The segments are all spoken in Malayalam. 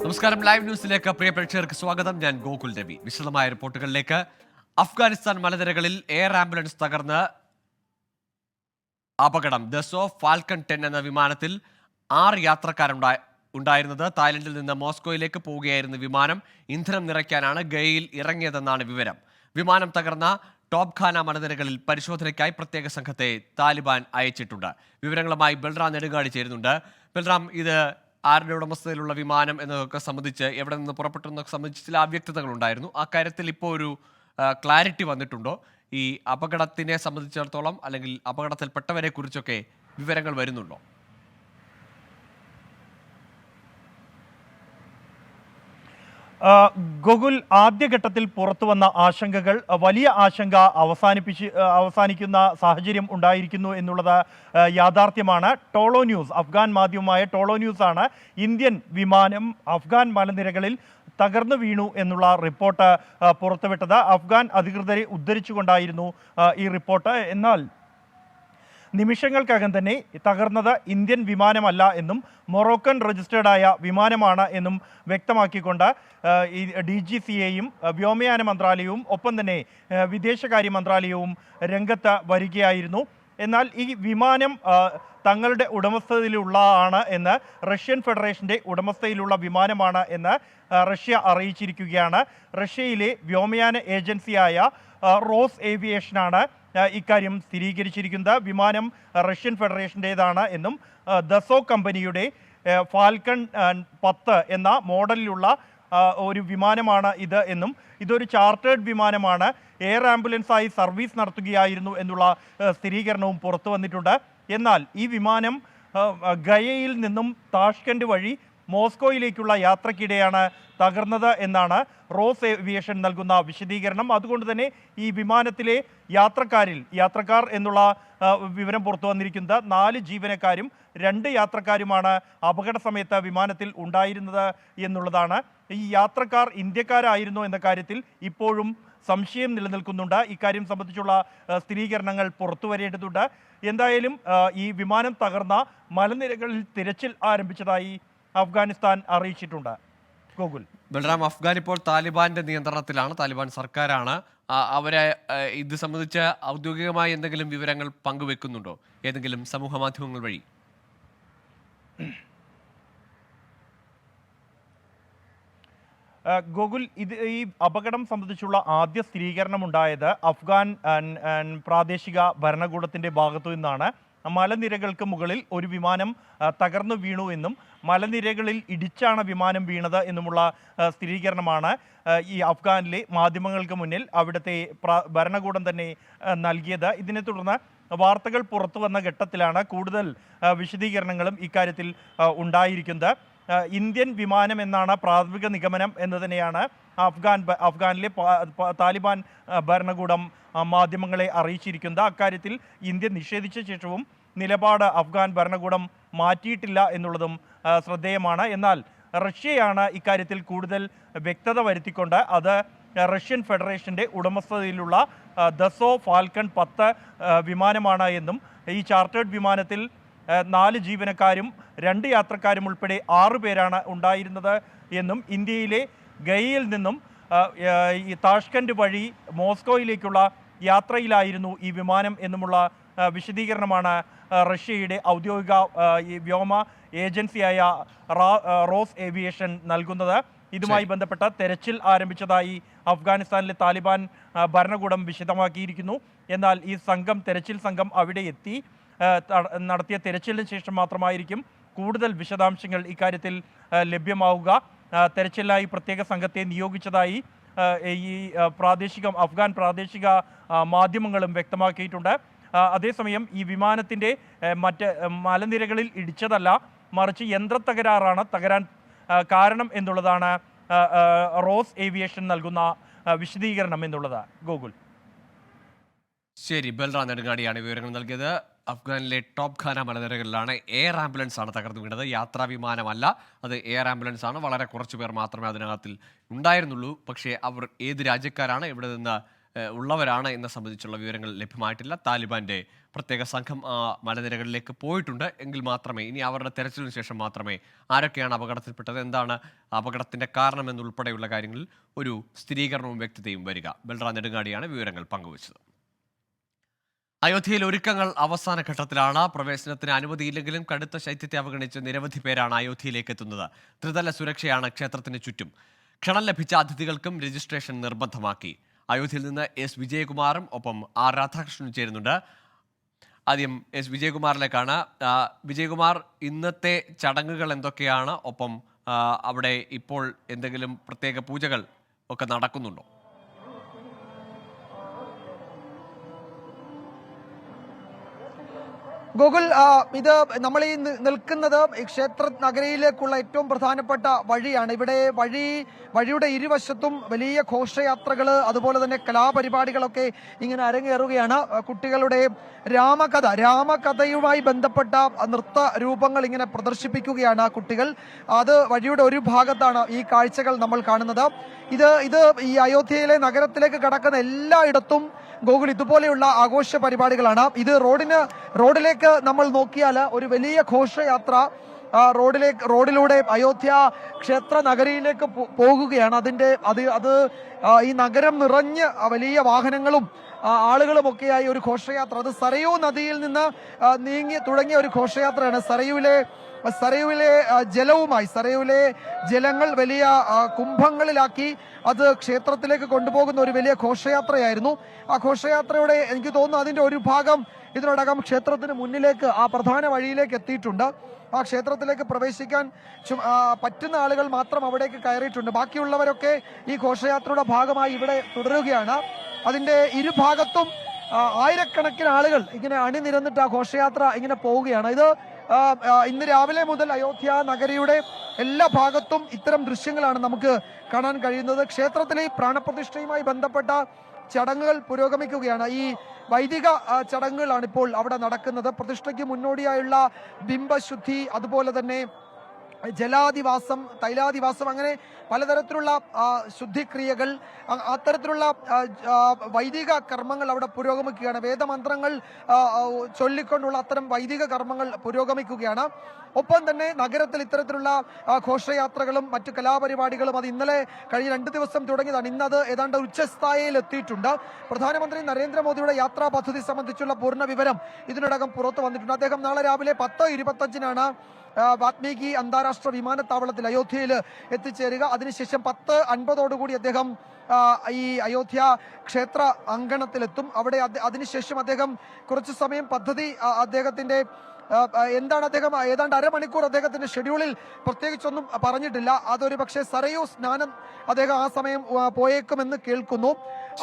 നമസ്കാരം. ലൈവ് ന്യൂസിലേക്ക് പ്രിയ പ്രേക്ഷകർക്ക് സ്വാഗതം. ഞാൻ ഗോകുൽ രവി. വിശദമായ റിപ്പോർട്ടുകളിലേക്ക്. അഫ്ഗാനിസ്ഥാൻ മലനിരകളിൽ എയർ ആംബുലൻസ് തകർന്ന് അപകടം. ദസോ ഫാൽക്കൺ 10 എന്ന വിമാനത്തിൽ 6 യാത്രക്കാരുണ്ടായിരുന്നത്. തായ്ലൻഡിൽ നിന്ന് മോസ്കോയിലേക്ക് പോവുകയായിരുന്ന വിമാനം ഇന്ധനം നിറയ്ക്കാനാണ് ഗയയിൽ ഇറങ്ങിയതെന്നാണ് വിവരം. വിമാനം തകർന്ന ടോപ്ഖാന മലനിരകളിൽ പരിശോധനയ്ക്കായി പ്രത്യേക സംഘത്തെ താലിബാൻ അയച്ചിട്ടുണ്ട്. വിവരങ്ങളുമായി ബൽറാം നെടുങ്ങാടി ചേരുന്നുണ്ട്. ബൽറാം, ഇത് ആരുടെ ഉടമസ്ഥതയിലുള്ള വിമാനം എന്നതൊക്കെ സംബന്ധിച്ച്, എവിടെ നിന്ന് പുറപ്പെട്ടെന്നൊക്കെ സംബന്ധിച്ച് ചില അവ്യക്തതകൾ ഉണ്ടായിരുന്നു. ആ കാര്യത്തിൽ ഇപ്പോൾ ഒരു ക്ലാരിറ്റി വന്നിട്ടുണ്ടോ? ഈ അപകടത്തിനെ സംബന്ധിച്ചിടത്തോളം അല്ലെങ്കിൽ അപകടത്തിൽപ്പെട്ടവരെ കുറിച്ചൊക്കെ വിവരങ്ങൾ വരുന്നുണ്ടോ? ഗോകുൽ, ആദ്യഘട്ടത്തിൽ പുറത്തു വന്ന ആശങ്കകൾ വലിയ ആശങ്ക അവസാനിക്കുന്ന സാഹചര്യം ഉണ്ടായിരിക്കുന്നു എന്നുള്ളത് യാഥാർത്ഥ്യമാണ്. ടോളോ ന്യൂസ്, അഫ്ഗാൻ മാധ്യമമായ ടോളോ ന്യൂസ് ആണ് ഇന്ത്യൻ വിമാനം അഫ്ഗാൻ മലനിരകളിൽ തകർന്നു വീണു എന്നുള്ള റിപ്പോർട്ട് പുറത്തുവിട്ടത്. അഫ്ഗാൻ അധികൃതരെ ഉദ്ധരിച്ചുകൊണ്ടായിരുന്നു ഈ റിപ്പോർട്ട്. എന്നാൽ നിമിഷങ്ങൾക്കകം തന്നെ തകർന്നത് ഇന്ത്യൻ വിമാനമല്ല എന്നും മൊറോക്കൻ രജിസ്റ്റേർഡായ വിമാനമാണ് എന്നും വ്യക്തമാക്കിക്കൊണ്ട് ഈ DGCAയും വ്യോമയാന മന്ത്രാലയവും ഒപ്പം തന്നെ വിദേശകാര്യ മന്ത്രാലയവും രംഗത്ത് വരികയായിരുന്നു. എന്നാൽ ഈ വിമാനം തങ്ങളുടെ ഉടമസ്ഥതയിലുള്ളതാണ് എന്ന്, റഷ്യൻ ഫെഡറേഷൻ്റെ ഉടമസ്ഥയിലുള്ള വിമാനമാണ് എന്ന് റഷ്യ അറിയിച്ചിരിക്കുകയാണ്. റഷ്യയിലെ വ്യോമയാന ഏജൻസിയായ റോസ് ഏവിയേഷനാണ് ഇക്കാര്യം സ്ഥിരീകരിച്ചിരിക്കുന്നത്. വിമാനം റഷ്യൻ ഫെഡറേഷൻ്റേതാണ് എന്നും ദസോ കമ്പനിയുടെ ഫാൽക്കൺ 10 എന്ന മോഡലിലുള്ള ഒരു വിമാനമാണ് ഇത് എന്നും ഇതൊരു ചാർട്ടേഡ് വിമാനമാണ്, എയർ ആംബുലൻസായി സർവീസ് നടത്തുകയായിരുന്നു എന്നുള്ള സ്ഥിരീകരണവും പുറത്തു വന്നിട്ടുണ്ട്. എന്നാൽ ഈ വിമാനം ഗയയിൽ നിന്നും താഷ്കൻഡ് വഴി മോസ്കോയിലേക്കുള്ള യാത്രക്കിടെയാണ് തകർന്നത് എന്നാണ് റോസ് ഏവിയേഷൻ നൽകുന്ന വിശദീകരണം. അതുകൊണ്ട് തന്നെ ഈ വിമാനത്തിലെ യാത്രക്കാർ എന്നുള്ള വിവരം പുറത്തു വന്നിരിക്കുന്നത് 4 ജീവനക്കാരും 2 യാത്രക്കാരുമാണ് അപകട സമയത്ത് വിമാനത്തിൽ ഉണ്ടായിരുന്നത് എന്നുള്ളതാണ്. ഈ യാത്രക്കാർ ഇന്ത്യക്കാരായിരുന്നു എന്ന കാര്യത്തിൽ ഇപ്പോഴും സംശയം നിലനിൽക്കുന്നുണ്ട്. ഇക്കാര്യം സംബന്ധിച്ചുള്ള സ്ഥിരീകരണങ്ങൾ പുറത്തു വരേണ്ടതുണ്ട്. എന്തായാലും ഈ വിമാനം തകർന്ന മലനിരകളിൽ തിരച്ചിൽ ആരംഭിച്ചതായി അഫ്ഗാനിസ്ഥാൻ അറിയിച്ചിട്ടുണ്ട്. ഗോകുൽ. ബൽറാം, അഫ്ഗാൻ ഇപ്പോൾ താലിബാന്റെ നിയന്ത്രണത്തിലാണ്, താലിബാൻ സർക്കാരാണ്. അവരെ ഇത് സംബന്ധിച്ച് ഔദ്യോഗികമായി എന്തെങ്കിലും വിവരങ്ങൾ പങ്കുവെക്കുന്നുണ്ടോ ഏതെങ്കിലും സമൂഹ മാധ്യമങ്ങൾ വഴി? ഗോകുൽ, ഈ അപകടം സംബന്ധിച്ചുള്ള ആദ്യ സ്ഥിരീകരണം ഉണ്ടായത് അഫ്ഗാൻ പ്രാദേശിക ഭരണകൂടത്തിൻ്റെ ഭാഗത്തു നിന്നാണ്. മലനിരകൾക്ക് മുകളിൽ ഒരു വിമാനം തകർന്നു വീണു എന്നും മലനിരകളിൽ ഇടിച്ചാണ് വിമാനം വീണത് എന്നുമുള്ള സ്ഥിരീകരണമാണ് ഈ അഫ്ഗാനിലെ മാധ്യമങ്ങൾക്ക് മുന്നിൽ അവിടുത്തെ ഭരണകൂടം തന്നെ നൽകിയത്. ഇതിനെ തുടർന്ന് വാർത്തകൾ പുറത്തു വന്ന ഘട്ടത്തിലാണ് കൂടുതൽ വിശദീകരണങ്ങളും ഇക്കാര്യത്തിൽ ഉണ്ടായിരിക്കുന്നത്. ഇന്ത്യൻ വിമാനം എന്നാണ് പ്രാഥമിക നിഗമനം എന്ന് തന്നെയാണ് അഫ്ഗാനിലെ താലിബാൻ ഭരണകൂടം മാധ്യമങ്ങളെ അറിയിച്ചിരിക്കുന്നത്. അക്കാര്യത്തിൽ ഇന്ത്യ നിഷേധിച്ച ശേഷവും നിലപാട് അഫ്ഗാൻ ഭരണകൂടം മാറ്റിയിട്ടില്ല എന്നുള്ളതും ശ്രദ്ധേയമാണ്. എന്നാൽ റഷ്യയാണ് ഇക്കാര്യത്തിൽ കൂടുതൽ വ്യക്തത വരുത്തിക്കൊണ്ട് അത് റഷ്യൻ ഫെഡറേഷൻ്റെ ഉടമസ്ഥതയിലുള്ള ദസോ ഫാൽക്കൺ 10 വിമാനമാണ് എന്നും ഈ ചാർട്ടേഡ് വിമാനത്തിൽ 4 ജീവനക്കാരും 2 യാത്രക്കാരും ഉൾപ്പെടെ 6 പേരാണ് ഉണ്ടായിരുന്നത് എന്നും ഇന്ത്യയിലെ ഗയയിൽ നിന്നും ഈ താഷ്കൻഡ് വഴി മോസ്കോയിലേക്കുള്ള യാത്രയിലായിരുന്നു ഈ വിമാനം എന്നുമുള്ള വിശദീകരണമാണ് റഷ്യയുടെ ഔദ്യോഗിക വ്യോമ ഏജൻസിയായ റോസ് ഏവിയേഷൻ നൽകുന്നത്. ഇതുമായി ബന്ധപ്പെട്ട തെരച്ചിൽ ആരംഭിച്ചതായി അഫ്ഗാനിസ്ഥാനിലെ താലിബാൻ ഭരണകൂടം വിശദമാക്കിയിരിക്കുന്നു. എന്നാൽ ഈ തെരച്ചിൽ സംഘം അവിടെ എത്തി നടത്തിയ തെരച്ചിലിന് ശേഷം മാത്രമായിരിക്കും കൂടുതൽ വിശദാംശങ്ങൾ ഇക്കാര്യത്തിൽ ലഭ്യമാവുക. തെരച്ചിലിനായി പ്രത്യേക സംഘത്തെ നിയോഗിച്ചതായി ഈ അഫ്ഗാൻ പ്രാദേശിക മാധ്യമങ്ങളും വ്യക്തമാക്കിയിട്ടുണ്ട്. അതേസമയം ഈ വിമാനത്തിൻ്റെ മറ്റ് മലനിരകളിൽ ഇടിച്ചതല്ല, മറിച്ച് യന്ത്രത്തകരാറാണ് തകരാൻ കാരണം എന്നുള്ളതാണ് റോസ് ഏവിയേഷൻ നൽകുന്ന വിശദീകരണം എന്നുള്ളത്. ഗോകുൽ. ശരി, ബൽറാം നെടുങ്ങാടിയാണ് വിവരങ്ങൾ നൽകിയത്. അഫ്ഗാനിലെ ടോപ്ഖാന മലനിരകളിലാണ് എയർ ആംബുലൻസ് ആണ് തകർന്നു വീണത്. യാത്രാ വിമാനമല്ല, അത് എയർ ആംബുലൻസ് ആണ്. വളരെ കുറച്ചു പേർ മാത്രമേ അതിനകത്തിൽ ഉണ്ടായിരുന്നുള്ളൂ. പക്ഷേ അവർ ഏത് രാജ്യക്കാരാണ്, ഇവിടെ നിന്ന് ഉള്ളവരാണ് എന്നെ സംബന്ധിച്ചുള്ള വിവരങ്ങൾ ലഭ്യമായിട്ടില്ല. താലിബാന്റെ പ്രത്യേക സംഘം ആ മലനിരകളിലേക്ക് പോയിട്ടുണ്ട് എങ്കിൽ മാത്രമേ, ഇനി അവരുടെ തെരച്ചിലിന് ശേഷം മാത്രമേ ആരൊക്കെയാണ് അപകടത്തിൽപ്പെട്ടത്, എന്താണ് അപകടത്തിന്റെ കാരണം എന്നുൾപ്പെടെയുള്ള കാര്യങ്ങളിൽ ഒരു സ്ഥിരീകരണവും വ്യക്തതയും വരിക. ബൽറാം നെടുങ്ങാടിയാണ് വിവരങ്ങൾ പങ്കുവച്ചത്. അയോധ്യയിൽ ഒരുക്കങ്ങൾ അവസാന ഘട്ടത്തിലാണ്. പ്രവേശനത്തിന് അനുമതിയില്ലെങ്കിലും കടുത്ത ശൈത്യത്തെ അവഗണിച്ച് നിരവധി പേരാണ് അയോധ്യയിലേക്ക് എത്തുന്നത്. ത്രിതല സുരക്ഷയാണ് ക്ഷേത്രത്തിന് ചുറ്റും. ക്ഷണം ലഭിച്ച അതിഥികൾക്കും രജിസ്ട്രേഷൻ നിർബന്ധമാക്കി. അയോധ്യയിൽ നിന്ന് എസ് വിജയകുമാറും ഒപ്പം ആർ രാധാകൃഷ്ണനും ചേരുന്നുണ്ട്. ആദ്യം എസ് വിജയകുമാറിലേക്കാണ്. വിജയകുമാർ, ഇന്നത്തെ ചടങ്ങുകൾ എന്തൊക്കെയാണ്? ഒപ്പം അവിടെ ഇപ്പോൾ എന്തെങ്കിലും പ്രത്യേക പൂജകൾ ഒക്കെ നടക്കുന്നുണ്ടോ? ഗോകുൽ, ഇത് നമ്മൾ ഈ നിൽക്കുന്നത് ക്ഷേത്ര നഗരിയിലേക്കുള്ള ഏറ്റവും പ്രധാനപ്പെട്ട വഴിയാണ്. ഇവിടെ വഴിയുടെ ഇരുവശത്തും വലിയ ഘോഷയാത്രകൾ, അതുപോലെ തന്നെ കലാപരിപാടികളൊക്കെ ഇങ്ങനെ അരങ്ങേറുകയാണ്. കുട്ടികളുടെ രാമകഥയുമായി ബന്ധപ്പെട്ട നൃത്ത രൂപങ്ങൾ ഇങ്ങനെ പ്രദർശിപ്പിക്കുകയാണ് കുട്ടികൾ. അത് വഴിയുടെ ഒരു ഭാഗത്താണ് ഈ കാഴ്ചകൾ നമ്മൾ കാണുന്നത്. ഇത് ഈ അയോധ്യയിലെ നഗരത്തിലേക്ക് കടക്കുന്ന എല്ലായിടത്തും ഗോകുൽ ഇതുപോലെയുള്ള ആഘോഷ പരിപാടികളാണ്. ഇത് റോഡിലേക്ക് നമ്മൾ നോക്കിയാൽ ഒരു വലിയ ഘോഷയാത്ര റോഡിലൂടെ അയോധ്യ ക്ഷേത്ര നഗരിയിലേക്ക് പോകുകയാണ്. അത് ഈ നഗരം നിറഞ്ഞ് വലിയ വാഹനങ്ങളും ആളുകളുമൊക്കെയായി ഒരു ഘോഷയാത്ര. അത് സരയൂ നദിയിൽ നിന്ന് നീങ്ങി തുടങ്ങിയ ഒരു ഘോഷയാത്രയാണ്. സരയുവിലെ സരയുവിലെ ജലങ്ങൾ വലിയ കുംഭങ്ങളിലാക്കി അത് ക്ഷേത്രത്തിലേക്ക് കൊണ്ടുപോകുന്ന ഒരു വലിയ ഘോഷയാത്രയായിരുന്നു. ആ ഘോഷയാത്രയുടെ എനിക്ക് തോന്നുന്നു അതിന്റെ ഒരു ഭാഗം ഇതിനോടകം ക്ഷേത്രത്തിന് മുന്നിലേക്ക് ആ പ്രധാന വഴിയിലേക്ക് എത്തിയിട്ടുണ്ട്. ആ ക്ഷേത്രത്തിലേക്ക് പ്രവേശിക്കാൻ പറ്റുന്ന ആളുകൾ മാത്രം അവിടേക്ക് കയറിയിട്ടുണ്ട്. ബാക്കിയുള്ളവരൊക്കെ ഈ ഘോഷയാത്രയുടെ ഭാഗമായി ഇവിടെ തുടരുകയാണ്. അതിന്റെ ഇരുഭാഗത്തും ആയിരക്കണക്കിന് ആളുകൾ ഇങ്ങനെ അണിനിരന്നിട്ട് ആ ഘോഷയാത്ര ഇങ്ങനെ പോവുകയാണ്. ഇന്ന് രാവിലെ മുതൽ അയോധ്യ നഗരിയുടെ എല്ലാ ഭാഗത്തും ഇത്തരം ദൃശ്യങ്ങളാണ് നമുക്ക് കാണാൻ കഴിയുന്നത്. ക്ഷേത്രത്തിലെ പ്രാണപ്രതിഷ്ഠയുമായി ബന്ധപ്പെട്ട ചടങ്ങുകൾ പുരോഗമിക്കുകയാണ്. ഈ വൈദിക ചടങ്ങുകളാണ് ഇപ്പോൾ അവിടെ നടക്കുന്നത്. പ്രതിഷ്ഠയ്ക്ക് മുന്നോടിയായുള്ള ബിംബശുദ്ധി, അതുപോലെ തന്നെ ജലാധിവാസം, തൈലാധിവാസം, അങ്ങനെ പലതരത്തിലുള്ള ശുദ്ധിക്രിയകൾ, അത്തരത്തിലുള്ള വൈദിക കർമ്മങ്ങൾ അവിടെ പുരോഗമിക്കുകയാണ്. വേദമന്ത്രങ്ങൾ ചൊല്ലിക്കൊണ്ടുള്ള അത്തരം വൈദിക കർമ്മങ്ങൾ പുരോഗമിക്കുകയാണ്. ഒപ്പം തന്നെ നഗരത്തിൽ ഇത്തരത്തിലുള്ള ഘോഷയാത്രകളും മറ്റു കലാപരിപാടികളും അത് ഇന്നലെ കഴിഞ്ഞ 2 ദിവസം തുടങ്ങിയതാണ്. ഇന്നത് ഏതാണ്ട് ഉച്ചസ്ഥായിയിൽ എത്തിയിട്ടുണ്ട്. പ്രധാനമന്ത്രി നരേന്ദ്രമോദിയുടെ യാത്രാ പദ്ധതി സംബന്ധിച്ചുള്ള പൂർണ്ണ വിവരം ഇതിനോടകം പുറത്തു വന്നിട്ടുണ്ട്. അദ്ദേഹം നാളെ രാവിലെ 10:25 വാത്മീകി അന്താരാഷ്ട്ര വിമാനത്താവളത്തിൽ അയോധ്യയിൽ എത്തിച്ചേരുക. അതിനുശേഷം 10:50 അദ്ദേഹം ഈ അയോധ്യ ക്ഷേത്ര അങ്കണത്തിലെത്തും. അവിടെ അതിനുശേഷം അദ്ദേഹം കുറച്ചു സമയം പദ്ധതി അദ്ദേഹത്തിന്റെ എന്താണ് അദ്ദേഹം ഏതാണ്ട് അരമണിക്കൂർ അദ്ദേഹത്തിന്റെ ഷെഡ്യൂളിൽ പ്രത്യേകിച്ചൊന്നും പറഞ്ഞിട്ടില്ല. അതൊരു പക്ഷേ സരയൂ സ്നാനം അദ്ദേഹം ആ സമയം പോയേക്കുമെന്ന് കേൾക്കുന്നു.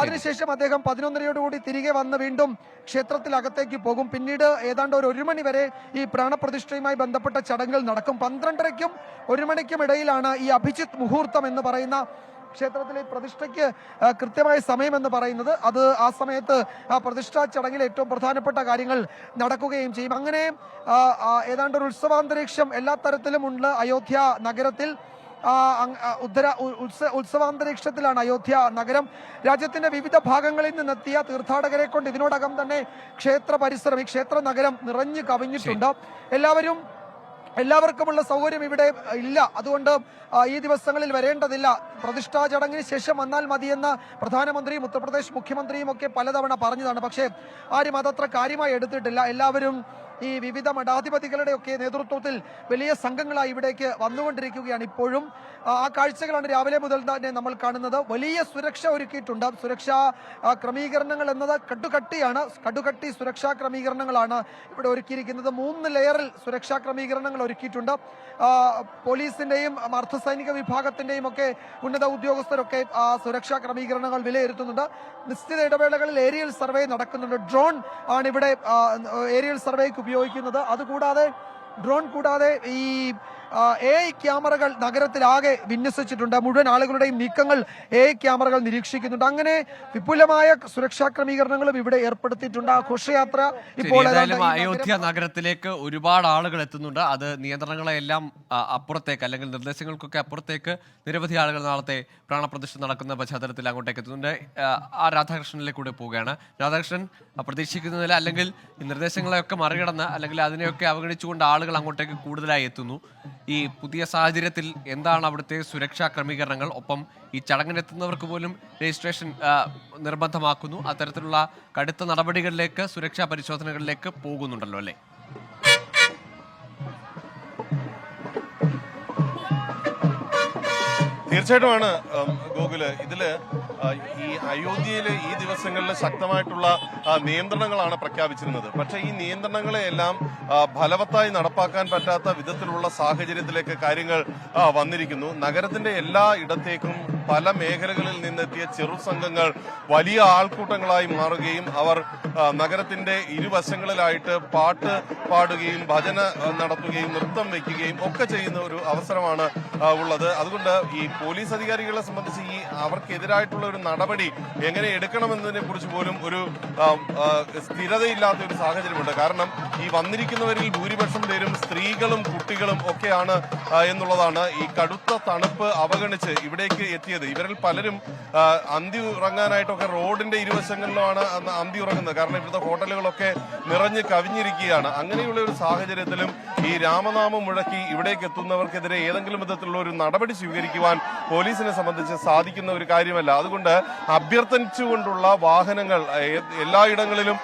അതിനുശേഷം അദ്ദേഹം 11:30 തിരികെ വന്ന് വീണ്ടും ക്ഷേത്രത്തിലകത്തേക്ക് പോകും. പിന്നീട് ഏതാണ്ട് ഒരു 1 മണി വരെ ഈ പ്രാണപ്രതിഷ്ഠയുമായി ബന്ധപ്പെട്ട ചടങ്ങുകൾ നടക്കും. 12:30-ക്കും 1 മണിക്കും ഇടയിലാണ് ഈ അഭിജിത്ത് മുഹൂർത്തം എന്ന് പറയുന്ന ക്ഷേത്രത്തിലെ പ്രതിഷ്ഠയ്ക്ക് കൃത്യമായ സമയം എന്ന് പറയുന്നത്. അത് ആ സമയത്ത് ആ പ്രതിഷ്ഠാ ചടങ്ങിൽ ഏറ്റവും പ്രധാനപ്പെട്ട കാര്യങ്ങൾ നടക്കുകയും ചെയ്യും. അങ്ങനെ ഏതാണ്ട് ഒരു ഉത്സവാന്തരീക്ഷം എല്ലാ തരത്തിലും ഉണ്ട് അയോധ്യ നഗരത്തിൽ. ഉത്സവാന്തരീക്ഷത്തിലാണ് അയോധ്യ നഗരം. രാജ്യത്തിന്റെ വിവിധ ഭാഗങ്ങളിൽ നിന്നെത്തിയ തീർത്ഥാടകരെ കൊണ്ട് ഇതിനോടകം തന്നെ ക്ഷേത്ര പരിസരം, ഈ ക്ഷേത്ര നഗരം നിറഞ്ഞു കവിഞ്ഞിട്ടുണ്ട്. എല്ലാവർക്കുമുള്ള സൗകര്യം ഇവിടെ ഇല്ല. അതുകൊണ്ട് ഈ ദിവസങ്ങളിൽ വരേണ്ടതില്ല. പ്രതിഷ്ഠാ ചടങ്ങിന് ശേഷം വന്നാൽ മതിയെന്ന പ്രധാനമന്ത്രിയും ഉത്തർപ്രദേശ് മുഖ്യമന്ത്രിയും ഒക്കെ പലതവണ പറഞ്ഞതാണ്. പക്ഷേ ആരും അതത്ര കാര്യമായി എടുത്തിട്ടില്ല. എല്ലാവരും ഈ വിവിധ മഠാധിപതികളുടെ ഒക്കെ നേതൃത്വത്തിൽ വലിയ സംഘങ്ങളായി ഇവിടേക്ക് വന്നുകൊണ്ടിരിക്കുകയാണ്. ഇപ്പോഴും ആ കാഴ്ചകളാണ് രാവിലെ മുതൽ തന്നെ നമ്മൾ കാണുന്നത്. വലിയ സുരക്ഷ ഒരുക്കിയിട്ടുണ്ട്. സുരക്ഷാ ക്രമീകരണങ്ങൾ എന്നത് കടുകട്ടി സുരക്ഷാ ക്രമീകരണങ്ങളാണ് ഇവിടെ ഒരുക്കിയിരിക്കുന്നത്. 3 ലെയറിൽ സുരക്ഷാ ക്രമീകരണങ്ങൾ ഒരുക്കിയിട്ടുണ്ട്. പോലീസിന്റെയും അർദ്ധസൈനിക വിഭാഗത്തിന്റെയും ഒക്കെ ഉന്നത ഉദ്യോഗസ്ഥരൊക്കെ സുരക്ഷാ ക്രമീകരണങ്ങൾ വിലയിരുത്തുന്നുണ്ട്. നിശ്ചിത ഇടവേളകളിൽ ഏരിയൽ സർവേ നടക്കുന്നുണ്ട്. ഡ്രോൺ ആണ് ഇവിടെ ഏരിയൽ സർവേക്ക് ഉപയോഗിക്കുന്നത്. അതുകൂടാതെ ഡ്രോൺ കൂടാതെ ഈ AI ക്യാമറകൾ നഗരത്തിലാകെ വിന്യസിച്ചിട്ടുണ്ട്. മുഴുവൻ ആളുകളുടെയും നീക്കങ്ങൾ AI ക്യാമറകൾ നിരീക്ഷിക്കുന്നുണ്ട്. അങ്ങനെ വിപുലമായ സുരക്ഷാ ക്രമീകരണങ്ങളും ഇവിടെ ഏർപ്പെടുത്തിയിട്ടുണ്ട്. ഘോഷയാത്ര ഇപ്പോൾ അയോധ്യ നഗരത്തിലേക്ക് ഒരുപാട് ആളുകൾ എത്തുന്നുണ്ട്. അത് നിയന്ത്രണങ്ങളെല്ലാം അപ്പുറത്തേക്ക് അല്ലെങ്കിൽ നിർദ്ദേശങ്ങൾക്കൊക്കെ അപ്പുറത്തേക്ക് നിരവധി ആളുകൾ നാളത്തെ പ്രാണപ്രതിഷ്ഠ നടക്കുന്ന പശ്ചാത്തലത്തിൽ അങ്ങോട്ടേക്ക് എത്തുന്നുണ്ട്. രാധാകൃഷ്ണനിലേക്ക് കൂടെ പോവുകയാണ്. രാധാകൃഷ്ണൻ പ്രതീക്ഷിക്കുന്നതിൽ അല്ലെങ്കിൽ ഈ നിർദ്ദേശങ്ങളെയൊക്കെ മറികടന്ന് അല്ലെങ്കിൽ അതിനെയൊക്കെ അവഗണിച്ചുകൊണ്ട് ആളുകൾ അങ്ങോട്ടേക്ക് കൂടുതലായി എത്തുന്നു. ഈ പുതിയ സാഹചര്യത്തിൽ എന്താണ് അവിടുത്തെ സുരക്ഷാ ക്രമീകരണങ്ങൾ? ഒപ്പം ഈ ചടങ്ങിനെത്തുന്നവർക്ക് പോലും രജിസ്ട്രേഷൻ നിർബന്ധമാക്കുന്നു. അത്തരത്തിലുള്ള കടുത്ത നടപടികളിലേക്ക്, സുരക്ഷാ പരിശോധനകളിലേക്ക് പോകുന്നുണ്ടല്ലോ അല്ലേ? തീർച്ചയായിട്ടുമാണ് ഗോകുല്. ഇതില് ഈ അയോധ്യയിലെ ഈ ദിവസങ്ങളിൽ ശക്തമായിട്ടുള്ള നിയന്ത്രണങ്ങളാണ് പ്രഖ്യാപിച്ചിരുന്നത്. പക്ഷേ ഈ നിയന്ത്രണങ്ങളെയെല്ലാം ഫലവത്തായി നടപ്പാക്കാൻ പറ്റാത്ത വിധത്തിലുള്ള സാഹചര്യത്തിലേക്ക് കാര്യങ്ങൾ വന്നിരിക്കുന്നു. നഗരത്തിന്റെ എല്ലാ ഇടത്തേക്കും പല മേഖലകളിൽ നിന്നെത്തിയ ചെറു സംഘങ്ങൾ വലിയ ആൾക്കൂട്ടങ്ങളായി മാറുകയും അവർ നഗരത്തിന്റെ ഇരുവശങ്ങളിലായിട്ട് പാട്ട് പാടുകയും ഭജന നടത്തുകയും നൃത്തം വയ്ക്കുകയും ഒക്കെ ചെയ്യുന്ന ഒരു അവസരമാണ് ഉള്ളത്. അതുകൊണ്ട് ഈ പോലീസ് അധികാരികളെ സംബന്ധിച്ച് ഈ അവർക്കെതിരായിട്ടുള്ള ഒരു നടപടി എങ്ങനെ എടുക്കണമെന്നതിനെ കുറിച്ച് പോലും ഒരു സ്ഥിരതയില്ലാത്ത ഒരു സാഹചര്യമുണ്ട്. കാരണം ഈ വന്നിരിക്കുന്നവരിൽ ഭൂരിപക്ഷം പേരും സ്ത്രീകളും കുട്ടികളും ഒക്കെയാണ് എന്നുള്ളതാണ്. ഈ കടുത്ത തണുപ്പ് അവഗണിച്ച് ഇവിടേക്ക് എത്തിയത്. ഇവരിൽ പലരും അന്തി ഉറങ്ങാനായിട്ടൊക്കെ റോഡിന്റെ ഇരുവശങ്ങളിലുമാണ് അന്തി ഉറങ്ങുന്നത്. കാരണം ഇവിടുത്തെ ഹോട്ടലുകളൊക്കെ നിറഞ്ഞ് കവിഞ്ഞിരിക്കുകയാണ്. അങ്ങനെയുള്ള ഒരു സാഹചര്യത്തിലും ഈ രാമനാമം മുഴക്കി ഇവിടേക്ക് എത്തുന്നവർക്കെതിരെ ഏതെങ്കിലും വിധത്തിലുള്ള ഒരു നടപടി സ്വീകരിക്കുവാൻ പോലീസിനെ സംബന്ധിച്ച് സാധിക്കുന്ന ഒരു കാര്യമല്ല. അതുകൊണ്ട് അഭ്യർത്ഥിച്ചുകൊണ്ടുള്ള വാഹനങ്ങൾ എല്ലായിടങ്ങളിലും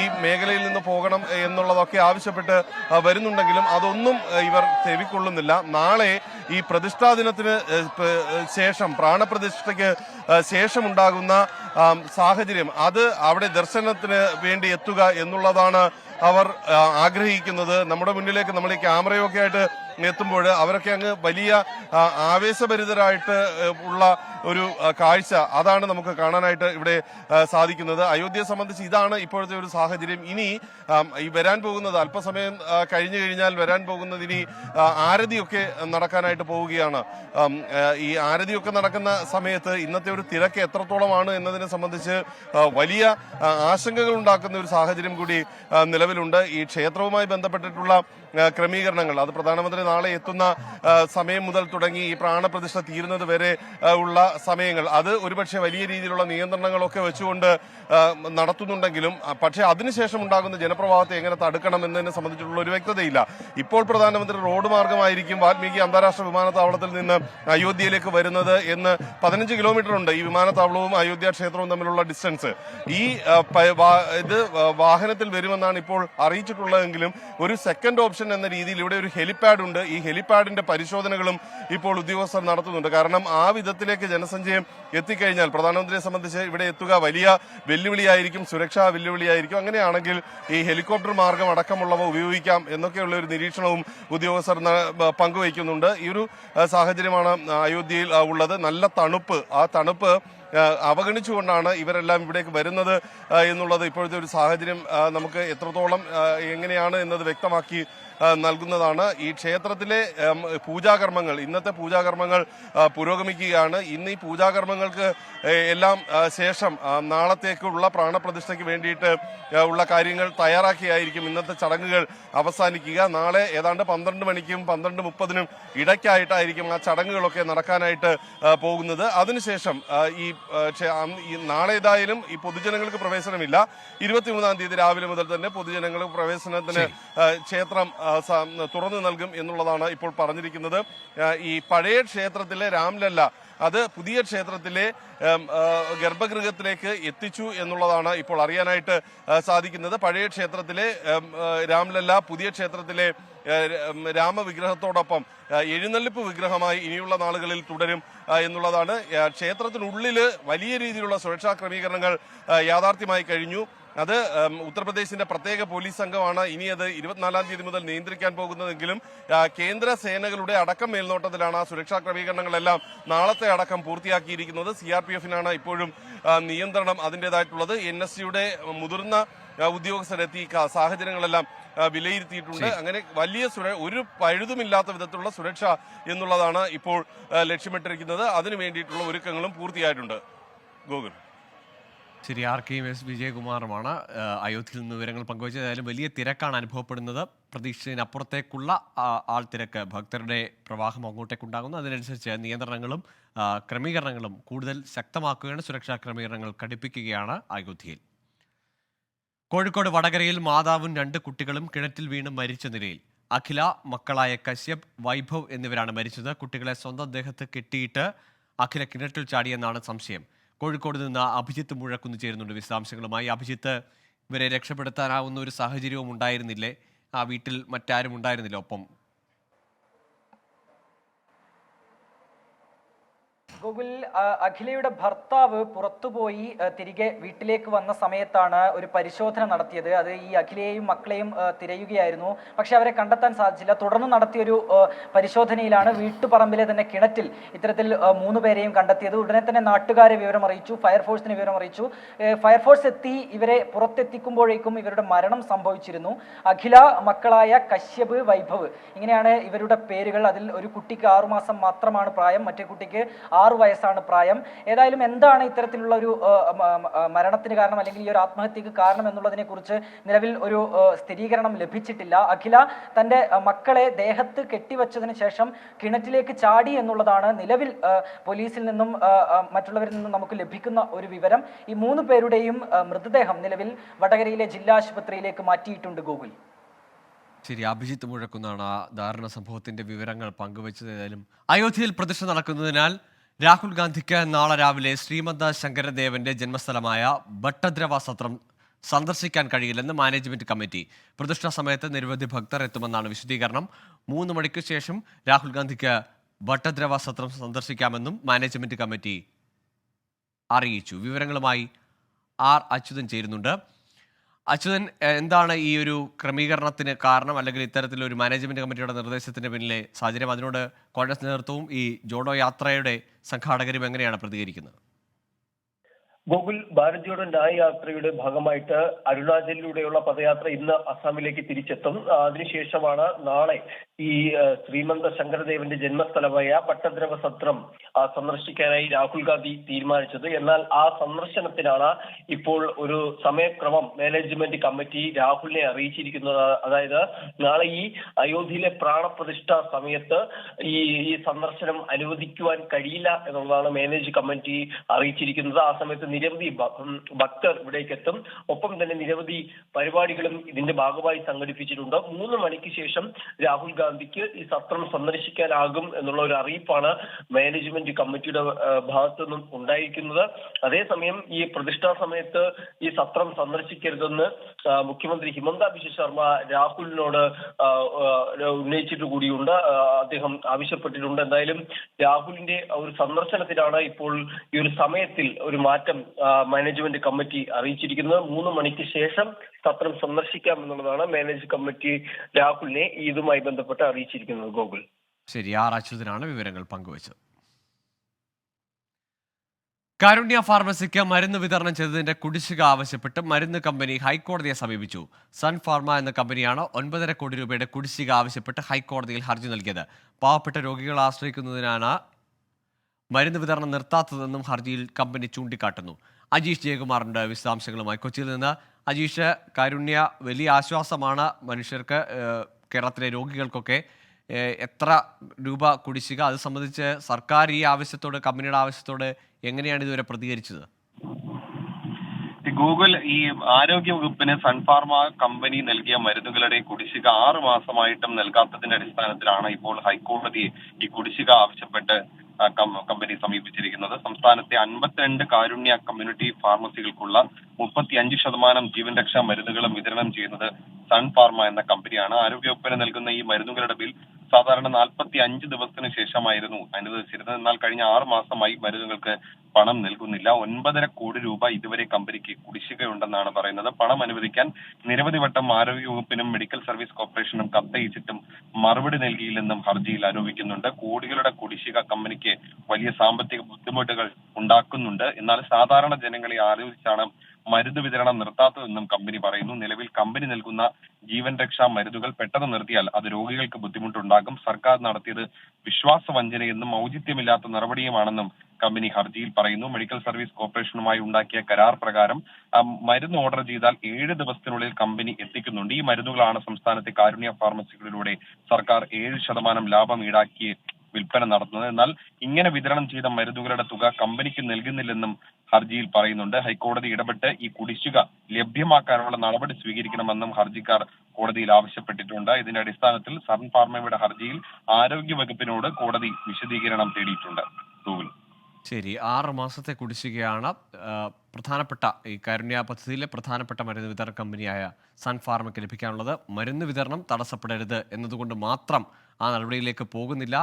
ഈ മേഖലയിൽ നിന്ന് പോകണം എന്നുള്ളതൊക്കെ ആവശ്യപ്പെട്ട് വരുന്നുണ്ടെങ്കിലും അതൊന്നും ഇവർ ചെവിക്കൊള്ളുന്നില്ല. നാളെ ഈ പ്രതിഷ്ഠാ ദിനത്തിന് ശേഷം, പ്രാണപ്രതിഷ്ഠയ്ക്ക് ശേഷമുണ്ടാകുന്ന സാഹചര്യം, അത് അവിടെ ദർശനത്തിന് വേണ്ടി എത്തുക എന്നുള്ളതാണ് അവർ ആഗ്രഹിക്കുന്നത്. നമ്മുടെ മുന്നിലേക്ക് നമ്മൾ ഈ ക്യാമറയൊക്കെ ആയിട്ട് എത്തുമ്പോൾ അവരൊക്കെ അങ്ങ് വലിയ ആവേശഭരിതരായിട്ട് ഉള്ള ഒരു കാഴ്ച അതാണ് നമുക്ക് കാണാനായിട്ട് ഇവിടെ സാധിക്കുന്നത്. അയോധ്യയെ സംബന്ധിച്ച് ഇതാണ് ഇപ്പോഴത്തെ ഒരു സാഹചര്യം. ഇനി ഈ വരാൻ പോകുന്നത് അല്പസമയം കഴിഞ്ഞു കഴിഞ്ഞാൽ വരാൻ പോകുന്നത് ഇനി ആരതിയൊക്കെ നടക്കാനായിട്ട് പോവുകയാണ്. ഈ ആരതിയൊക്കെ നടക്കുന്ന സമയത്ത് ഇന്നത്തെ ഒരു തിരക്ക് എത്രത്തോളമാണ് എന്നതിനെ സംബന്ധിച്ച് വലിയ ആശങ്കകൾ ഉണ്ടാക്കുന്ന ഒരു സാഹചര്യം കൂടി നിലവിലുണ്ട്. ഈ ക്ഷേത്രവുമായി ബന്ധപ്പെട്ടിട്ടുള്ള ക്രമീകരണങ്ങൾ, അത് പ്രധാനമന്ത്രി നാളെ എത്തുന്ന സമയം മുതൽ തുടങ്ങി ഈ പ്രാണപ്രതിഷ്ഠ തീരുന്നത് വരെ ഉള്ള സമയങ്ങൾ, അത് ഒരുപക്ഷെ വലിയ രീതിയിലുള്ള നിയന്ത്രണങ്ങളൊക്കെ വെച്ചുകൊണ്ട് നടത്തുന്നുണ്ടെങ്കിലും പക്ഷേ അതിനുശേഷം ഉണ്ടാകുന്ന ജനപ്രവാഹത്തെ എങ്ങനെ തടുക്കണം എന്നതിനെ സംബന്ധിച്ചിട്ടുള്ള ഒരു വ്യക്തതയില്ല. ഇപ്പോൾ പ്രധാനമന്ത്രി റോഡ് മാർഗമായിരിക്കും വാൽമീകി അന്താരാഷ്ട്ര വിമാനത്താവളത്തിൽ നിന്ന് അയോധ്യയിലേക്ക് വരുന്നത് എന്ന് 15 കിലോമീറ്റർ ഉണ്ട് ഈ വിമാനത്താവളവും അയോധ്യ ക്ഷേത്രവും തമ്മിലുള്ള ഡിസ്റ്റൻസ്. ഈ ഇത് വാഹനത്തിൽ വരുമെന്നാണ് ഇപ്പോൾ അറിയിച്ചിട്ടുള്ളതെങ്കിലും ഒരു സെക്കൻഡ് ഓപ്ഷൻ എന്ന രീതിയിൽ ഇവിടെ ഒരു ഹെലിപാഡ് ഉണ്ട്. ഈ ഹെലിപാഡിന്റെ പരിശോധനകളും ഇപ്പോൾ ഉദ്യോഗസ്ഥർ നടത്തുന്നുണ്ട്. കാരണം ആ വിധത്തിലേക്ക് ജനസഞ്ചയം എത്തിക്കഴിഞ്ഞാൽ പ്രധാനമന്ത്രിയെ സംബന്ധിച്ച് ഇവിടെ എത്തുക വലിയ വെല്ലുവിളിയായിരിക്കും, സുരക്ഷാ വെല്ലുവിളിയായിരിക്കും. അങ്ങനെയാണെങ്കിൽ ഈ ഹെലികോപ്റ്റർ മാർഗം അടക്കമുള്ളവ ഉപയോഗിക്കാം എന്നൊക്കെയുള്ള ഒരു നിരീക്ഷണവും ഉദ്യോഗസ്ഥർ പങ്കുവയ്ക്കുന്നുണ്ട്. ഈ ഒരു സാഹചര്യമാണ് അയോധ്യയിൽ ഉള്ളത്. നല്ല തണുപ്പ്, ആ തണുപ്പ് അവഗണിച്ചുകൊണ്ടാണ് ഇവരെല്ലാം ഇവിടേക്ക് വരുന്നത് എന്നുള്ളത് ഇപ്പോഴത്തെ ഒരു സാഹചര്യം നമുക്ക് എത്രത്തോളം എങ്ങനെയാണ് എന്നത് വ്യക്തമാക്കി നൽകുന്നതാണ്. ഈ ക്ഷേത്രത്തിലെ പൂജാകർമ്മങ്ങൾ, ഇന്നത്തെ പൂജാകർമ്മങ്ങൾ പുരോഗമിക്കുകയാണ്. ഇന്ന് ഈ പൂജാകർമ്മങ്ങൾക്ക് എല്ലാം ശേഷം നാളത്തേക്കുള്ള പ്രാണപ്രതിഷ്ഠയ്ക്ക് വേണ്ടിയിട്ട് ഉള്ള കാര്യങ്ങൾ തയ്യാറാക്കിയായിരിക്കും ഇന്നത്തെ ചടങ്ങുകൾ അവസാനിക്കുക. നാളെ ഏതാണ്ട് 12 മണിക്കും 12:30 ഇടയ്ക്കായിട്ടായിരിക്കും ആ ചടങ്ങുകളൊക്കെ നടക്കാനായിട്ട് പോകുന്നത്. അതിനുശേഷം ഈ നാളെ ഏതായാലും ഈ പൊതുജനങ്ങൾക്ക് പ്രവേശനമില്ല. 23-ാം തീയതി രാവിലെ മുതൽ തന്നെ പൊതുജനങ്ങൾക്ക് പ്രവേശനത്തിന് ക്ഷേത്രം തുറന്നു നൽകും എന്നുള്ളതാണ് ഇപ്പോൾ പറഞ്ഞിരിക്കുന്നത്. ഈ പഴയ ക്ഷേത്രത്തിലെ രാംലല്ല അത് പുതിയ ക്ഷേത്രത്തിലെ ഗർഭഗൃഹത്തിലേക്ക് എത്തിച്ചു എന്നുള്ളതാണ് ഇപ്പോൾ അറിയാനായിട്ട് സാധിക്കുന്നത്. പഴയ ക്ഷേത്രത്തിലെ രാംലല്ല പുതിയ ക്ഷേത്രത്തിലെ രാമവിഗ്രഹത്തോടൊപ്പം എഴുന്നള്ളിപ്പ് വിഗ്രഹമായി ഇനിയുള്ള നാളുകളിൽ തുടരും എന്നുള്ളതാണ്. ക്ഷേത്രത്തിനുള്ളിൽ വലിയ രീതിയിലുള്ള സുരക്ഷാ ക്രമീകരണങ്ങൾ യാഥാർത്ഥ്യമായി കഴിഞ്ഞു. അത് ഉത്തർപ്രദേശിന്റെ പ്രത്യേക പോലീസ് സംഘമാണ് ഇനി അത് 24-ാം തീയതി മുതൽ നിയന്ത്രിക്കാൻ പോകുന്നതെങ്കിലും കേന്ദ്ര സേനകളുടെ അടക്കം മേൽനോട്ടത്തിലാണ് ആ സുരക്ഷാ ക്രമീകരണങ്ങളെല്ലാം നാളത്തെ അടക്കം പൂർത്തിയാക്കിയിരിക്കുന്നത്. CRPF-നാണ് ഇപ്പോഴും നിയന്ത്രണം അതിൻ്റെതായിട്ടുള്ളത്. NSCയുടെ മുതിർന്ന ഉദ്യോഗസ്ഥരെത്തി സാഹചര്യങ്ങളെല്ലാം വിലയിരുത്തിയിട്ടുണ്ട്. അങ്ങനെ വലിയ ഒരു പഴുതുമില്ലാത്ത വിധത്തിലുള്ള സുരക്ഷ എന്നുള്ളതാണ് ഇപ്പോൾ ലക്ഷ്യമിട്ടിരിക്കുന്നത്. അതിനു വേണ്ടിയിട്ടുള്ള ഒരുക്കങ്ങളും പൂർത്തിയായിട്ടുണ്ട്. ഗൂഗിൾ. ശരി, RKS വിജയകുമാറുമാണ് അയോധ്യയിൽ നിന്ന് വിവരങ്ങൾ പങ്കുവച്ചത്. ഏതായാലും വലിയ തിരക്കാണ് അനുഭവപ്പെടുന്നത്. പ്രതീക്ഷിച്ചതിനപ്പുറത്തേക്കുള്ള ആൾ തിരക്ക്, ഭക്തരുടെ പ്രവാഹം അങ്ങോട്ടേക്കുണ്ടാകുന്നു. അതിനനുസരിച്ച് നിയന്ത്രണങ്ങളും ക്രമീകരണങ്ങളും കൂടുതൽ ശക്തമാക്കുകയാണ്. സുരക്ഷാ ക്രമീകരണങ്ങൾ കടുപ്പിക്കുകയാണ് അയോധ്യയിൽ. കോഴിക്കോട് വടകരയിൽ മാതാവും 2 കുട്ടികളും കിണറ്റിൽ വീണ് മരിച്ച നിലയിൽ. അഖില, മക്കളായ കശ്യപ്, വൈഭവ് എന്നിവരാണ് മരിച്ചത്. കുട്ടികളെ സ്വന്തം ദേഹത്ത് കെട്ടിയിട്ട് അഖില കിണറ്റിൽ ചാടിയെന്നാണ് സംശയം. കോഴിക്കോട് നിന്ന് അഭിജിത്ത് മുഴക്കുന്ന് ചേരുന്നുണ്ട് വിശദാംശങ്ങളുമായി. അഭിജിത്ത്, ഇവരെ രക്ഷപ്പെടുത്താനാവുന്ന ഒരു സാഹചര്യവും ഉണ്ടായിരുന്നില്ലേ? ആ വീട്ടിൽ മറ്റാരും ഉണ്ടായിരുന്നില്ല ഒപ്പം? ഗൂഗിൾ, അഖിലയുടെ ഭർത്താവ് പുറത്തുപോയി തിരികെ വീട്ടിലേക്ക് വന്ന സമയത്താണ് ഒരു പരിശോധന നടത്തിയത്. അത് ഈ അഖിലയെയും മക്കളെയും തിരയുകയായിരുന്നു. പക്ഷെ അവരെ കണ്ടെത്താൻ സാധിച്ചില്ല. തുടർന്ന് നടത്തിയൊരു പരിശോധനയിലാണ് വീട്ടുപറമ്പിലെ തന്നെ കിണറ്റിൽ ഇത്തരത്തിൽ 3 പേരെയും കണ്ടെത്തിയത്. ഉടനെ തന്നെ നാട്ടുകാരെ വിവരം അറിയിച്ചു, ഫയർഫോഴ്സിനെ വിവരം അറിയിച്ചു. ഫയർഫോഴ്സ് എത്തി ഇവരെ പുറത്തെത്തിക്കുമ്പോഴേക്കും ഇവരുടെ മരണം സംഭവിച്ചിരുന്നു. അഖില, മക്കളായ കശ്യപ്, വൈഭവ്, ഇങ്ങനെയാണ് ഇവരുടെ പേരുകൾ. അതിൽ ഒരു കുട്ടിക്ക് 6 മാസം മാത്രമാണ് പ്രായം, മറ്റേ കുട്ടിക്ക് 6 വയസ്സാണ് പ്രായം. ഏതായാലും എന്താണ് ഇത്തരത്തിലുള്ള ഒരു മരണത്തിന് കാരണം, അല്ലെങ്കിൽ ഈ ഒരു ആത്മഹത്യക്ക് കാരണം എന്നുള്ളതിനെ കുറിച്ച് നിലവിൽ ഒരു സ്ഥിരീകരണം ലഭിച്ചിട്ടില്ല. അഖില തന്റെ മക്കളെ ദേഹത്ത് കെട്ടിവച്ചതിന് ശേഷം കിണറ്റിലേക്ക് ചാടി എന്നുള്ളതാണ് നിലവിൽ പോലീസിൽ നിന്നും മറ്റുള്ളവരിൽ നിന്നും നമുക്ക് ലഭിക്കുന്ന ഒരു വിവരം. ഈ 3 പേരുടെയും മൃതദേഹം നിലവിൽ വടകരയിലെ ജില്ലാ ആശുപത്രിയിലേക്ക് മാറ്റിയിട്ടുണ്ട്. ഗൂഗിൾ. ശരി, അഭിജിത്ത് മുഴക്കുന്നാണ് ആ ദാരുണ സംഭവത്തിന്റെ വിവരങ്ങൾ പങ്കുവച്ചത്. ഏതായാലും അയോധ്യയിൽ പ്രതിഷ്ഠ നടക്കുന്നതിനാൽ രാഹുൽ ഗാന്ധിക്ക് നാളെ രാവിലെ ശ്രീമന്ത ശങ്കരദേവന്റെ ജന്മസ്ഥലമായ ഭട്ടദ്രവ സത്രം സന്ദർശിക്കാൻ കഴിയില്ലെന്ന് മാനേജ്മെന്റ് കമ്മിറ്റി. പ്രതിഷ്ഠാ സമയത്ത് നിരവധി ഭക്തർ എത്തുമെന്നാണ് വിശദീകരണം. 3 മണിക്ക് ശേഷം രാഹുൽ ഗാന്ധിക്ക് ഭട്ടദ്രവ സത്രം സന്ദർശിക്കാമെന്നും മാനേജ്മെന്റ് കമ്മിറ്റി അറിയിച്ചു. വിവരങ്ങളുമായി അച്യുതൻ ചേരുന്നുണ്ട്. അച്യുതൻ, എന്താണ് ഈ ഒരു ക്രമീകരണത്തിന് കാരണം, അല്ലെങ്കിൽ ഇത്തരത്തിലൊരു മാനേജ്മെന്റ് കമ്മിറ്റിയുടെ നിർദ്ദേശത്തിന് പിന്നിലെ സാഹചര്യം? അതിനോട് കോൺഗ്രസ് നേതൃത്വവും ഈ ജോഡോ യാത്രയുടെ സംഘാടകരും എങ്ങനെയാണ് പ്രതികരിക്കുന്നത്? ഗോകുൽ, ഭാരത് ജോഡോ ന്യായ യാത്രയുടെ ഭാഗമായിട്ട് അരുണാചലിലൂടെയുള്ള പദയാത്ര ഇന്ന് അസാമിലേക്ക് തിരിച്ചെത്തും. അതിനുശേഷമാണ് നാളെ ഈ ശ്രീമന്ത ശങ്കരദേവന്റെ ജന്മസ്ഥലമായ പട്ടദ്രവ സത്രം സന്ദർശിക്കാനായി രാഹുൽ ഗാന്ധി തീരുമാനിച്ചത്. എന്നാൽ ആ സന്ദർശനത്തിനാണ് ഇപ്പോൾ ഒരു സമയക്രമം മാനേജ്മെന്റ് കമ്മിറ്റി രാഹുലിനെ അറിയിച്ചിരിക്കുന്നത്. അതായത് നാളെ ഈ അയോധ്യയിലെ പ്രാണപ്രതിഷ്ഠ സമയത്ത് ഈ സന്ദർശനം അനുവദിക്കുവാൻ കഴിയില്ല എന്നുള്ളതാണ് മാനേജ് കമ്മിറ്റി അറിയിച്ചിരിക്കുന്നത്. ആ സമയത്ത് നിരവധി ഭക്തർ ഇവിടേക്ക് എത്തും. ഒപ്പം തന്നെ നിരവധി പരിപാടികളും ഇതിന്റെ ഭാഗമായി സംഘടിപ്പിച്ചിട്ടുണ്ട്. 3 മണിക്ക് ശേഷം രാഹുൽ ഗാന്ധിക്ക് ഈ സത്രം സന്ദർശിക്കാനാകും എന്നുള്ള ഒരു അറിയിപ്പാണ് മാനേജ്മെന്റ് കമ്മിറ്റിയുടെ ഭാഗത്തു നിന്നും ഉണ്ടായിരിക്കുന്നത്. അതേസമയം ഈ പ്രതിഷ്ഠാ സമയത്ത് ഈ സത്രം സന്ദർശിക്കരുതെന്ന് മുഖ്യമന്ത്രി ഹിമന്ത ബിശ്വ ശർമ്മ രാഹുലിനോട് ഉന്നയിച്ചിട്ട് കൂടിയുണ്ട്. അദ്ദേഹം ആവശ്യപ്പെട്ടിട്ടുണ്ട്. എന്തായാലും രാഹുലിന്റെ ഒരു സന്ദർശനത്തിനാണ് ഇപ്പോൾ ഈ ഒരു സമയത്തിൽ ഒരു മാറ്റം മാനേജ്മെന്റ് കമ്മിറ്റി അറിയിച്ചിരിക്കുന്നത്. 3 മണിക്ക് ശേഷം സത്രം സന്ദർശിക്കാം എന്നുള്ളതാണ് മാനേജ് കമ്മിറ്റി രാഹുലിനെ ഇതുമായി ബന്ധപ്പെട്ട് അറിയിച്ചിരിക്കുന്നത്. ഗോകുൽ. ശരി, അച്യുതനാണ് വിവരങ്ങൾ പങ്കുവച്ചത്. കാരുണ്യ ഫാർമസിക്ക് മരുന്ന് വിതരണം ചെയ്തതിന്റെ കുടിശ്ശിക ആവശ്യപ്പെട്ട് മരുന്ന് കമ്പനി ഹൈക്കോടതിയെ സമീപിച്ചു. സൺ ഫാർമ എന്ന കമ്പനിയാണ് 9.5 കോടി രൂപയുടെ കുടിശ്ശിക ആവശ്യപ്പെട്ട് ഹൈക്കോടതിയിൽ ഹർജി നൽകിയത്. പാവപ്പെട്ട രോഗികളെ ആശ്രയിക്കുന്നതിനാണ് മരുന്ന് വിതരണം നിർത്താത്തതെന്നും ഹർജിയിൽ കമ്പനി ചൂണ്ടിക്കാട്ടുന്നു. അജീഷ് ജയകുമാറിന്റെ വിശദാംശങ്ങളുമായി കൊച്ചിയിൽ നിന്ന്. അജീഷ്, കാരുണ്യ വലിയ ആശ്വാസമാണ് മനുഷ്യർക്ക്, കേരളത്തിലെ രോഗികൾക്കൊക്കെ. എത്ര രൂപ കുടിശ്ശിക, അത് സംബന്ധിച്ച് സർക്കാർ ഈ ആവശ്യത്തോട്, കമ്പനിയുടെ ആവശ്യത്തോട് എങ്ങനെയാണ് ഇതുവരെ പ്രതികരിച്ചത്? ഗൂഗിൾ, ഈ ആരോഗ്യ വകുപ്പിന് സൺഫാർമ കമ്പനി നൽകിയ മരുന്നുകളുടെ കുടിശ്ശിക 6 മാസമായിട്ടും നൽകാത്തതിന്റെ അടിസ്ഥാനത്തിലാണ് ഇപ്പോൾ ഹൈക്കോടതി ഈ കുടിശ്ശിക ആവശ്യപ്പെട്ട് കമ്പനി സമീപിച്ചിരിക്കുന്നത്. സംസ്ഥാനത്തെ 52 കാരുണ്യ കമ്മ്യൂണിറ്റി ഫാർമസികൾക്കുള്ള 35% ജീവൻ രക്ഷാ മരുന്നുകളും വിതരണം ചെയ്യുന്നത് സൺ ഫാർമ എന്ന കമ്പനിയാണ്. ആരോഗ്യവകുപ്പിന് നൽകുന്ന ഈ മരുന്നുകളുടെ ബിൽ സാധാരണ 45 ദിവസത്തിന് ശേഷമായിരുന്നു അനുവദിച്ചിരുന്നത്. എന്നാൽ കഴിഞ്ഞ 6 മാസമായി മരുന്നുകൾക്ക് പണം നൽകുന്നില്ല. 9.5 കോടി രൂപ ഇതുവരെ കമ്പനിക്ക് കുടിശ്ശികയുണ്ടെന്നാണ് പറയുന്നത്. പണം അനുവദിക്കാൻ നിരവധി വട്ടം ആരോഗ്യവകുപ്പിനും മെഡിക്കൽ സർവീസ് കോർപ്പറേഷനും കത്തയച്ചിട്ടും മറുപടി നൽകിയില്ലെന്നും ഹർജിയിൽ ആരോപിക്കുന്നുണ്ട്. കോടികളുടെ കുടിശ്ശിക കമ്പനിക്ക് വലിയ സാമ്പത്തിക ബുദ്ധിമുട്ടുകൾ ഉണ്ടാക്കുന്നുണ്ട്. എന്നാൽ സാധാരണ ജനങ്ങളെ ആലോചിച്ചാണ് മരുന്ന് വിതരണം നിർത്താത്തതെന്നും കമ്പനി പറയുന്നു. നിലവിൽ കമ്പനി നൽകുന്ന ജീവൻ രക്ഷാ മരുന്നുകൾ പെട്ടെന്ന് നിർത്തിയാൽ അത് രോഗികൾക്ക് ബുദ്ധിമുട്ടുണ്ടാകും. സർക്കാർ നടത്തിയത് വിശ്വാസവഞ്ചനയെന്നും ഔചിത്യമില്ലാത്ത നടപടിയുമാണെന്നും കമ്പനി ഹർജിയിൽ പറയുന്നു. മെഡിക്കൽ സർവീസ് കോർപ്പറേഷനുമായി ഉണ്ടാക്കിയ കരാർ പ്രകാരം മരുന്ന് ഓർഡർ ചെയ്താൽ 7 ദിവസത്തിനുള്ളിൽ കമ്പനി എത്തിക്കുന്നുണ്ട്. ഈ മരുന്നുകളാണ് സംസ്ഥാനത്തെ കാരുണ്യ ഫാർമസികളിലൂടെ സർക്കാർ 7% ലാഭം ഈടാക്കി വിൽപ്പന നടത്തുന്നത്. എന്നാൽ ഇങ്ങനെ വിതരണം ചെയ്ത മരുന്നുകളുടെ തുക കമ്പനിക്ക് നൽകുന്നില്ലെന്നും ഹർജിയിൽ പറയുന്നുണ്ട്. ഹൈക്കോടതി ഇടപെട്ട് ഈ കുടിശ്ശിക ലഭ്യമാക്കാനുള്ള നടപടി സ്വീകരിക്കണമെന്നും ഹർജിക്കാർ കോടതിയിൽ ആവശ്യപ്പെട്ടിട്ടുണ്ട്. ഇതിന്റെ അടിസ്ഥാനത്തിൽ സൺ ഫാർമയുടെ ഹർജിയിൽ ആരോഗ്യ വകുപ്പിനോട് കോടതി വിശദീകരണം തേടിയിട്ടുണ്ട്. ശരി, 6 മാസത്തെ കുടിശ്ശികയാണ് പ്രധാനപ്പെട്ട ഈ കാരുണ്യ പദ്ധതിയിലെ പ്രധാനപ്പെട്ട മരുന്ന് വിതരണ കമ്പനിയായ സൺ ഫാർമയ്ക്ക് ലഭിക്കാനുള്ളത്. മരുന്ന് വിതരണം തടസ്സപ്പെടരുത് എന്നതുകൊണ്ട് മാത്രം ആ നടപടിയിലേക്ക് പോകുന്നില്ല.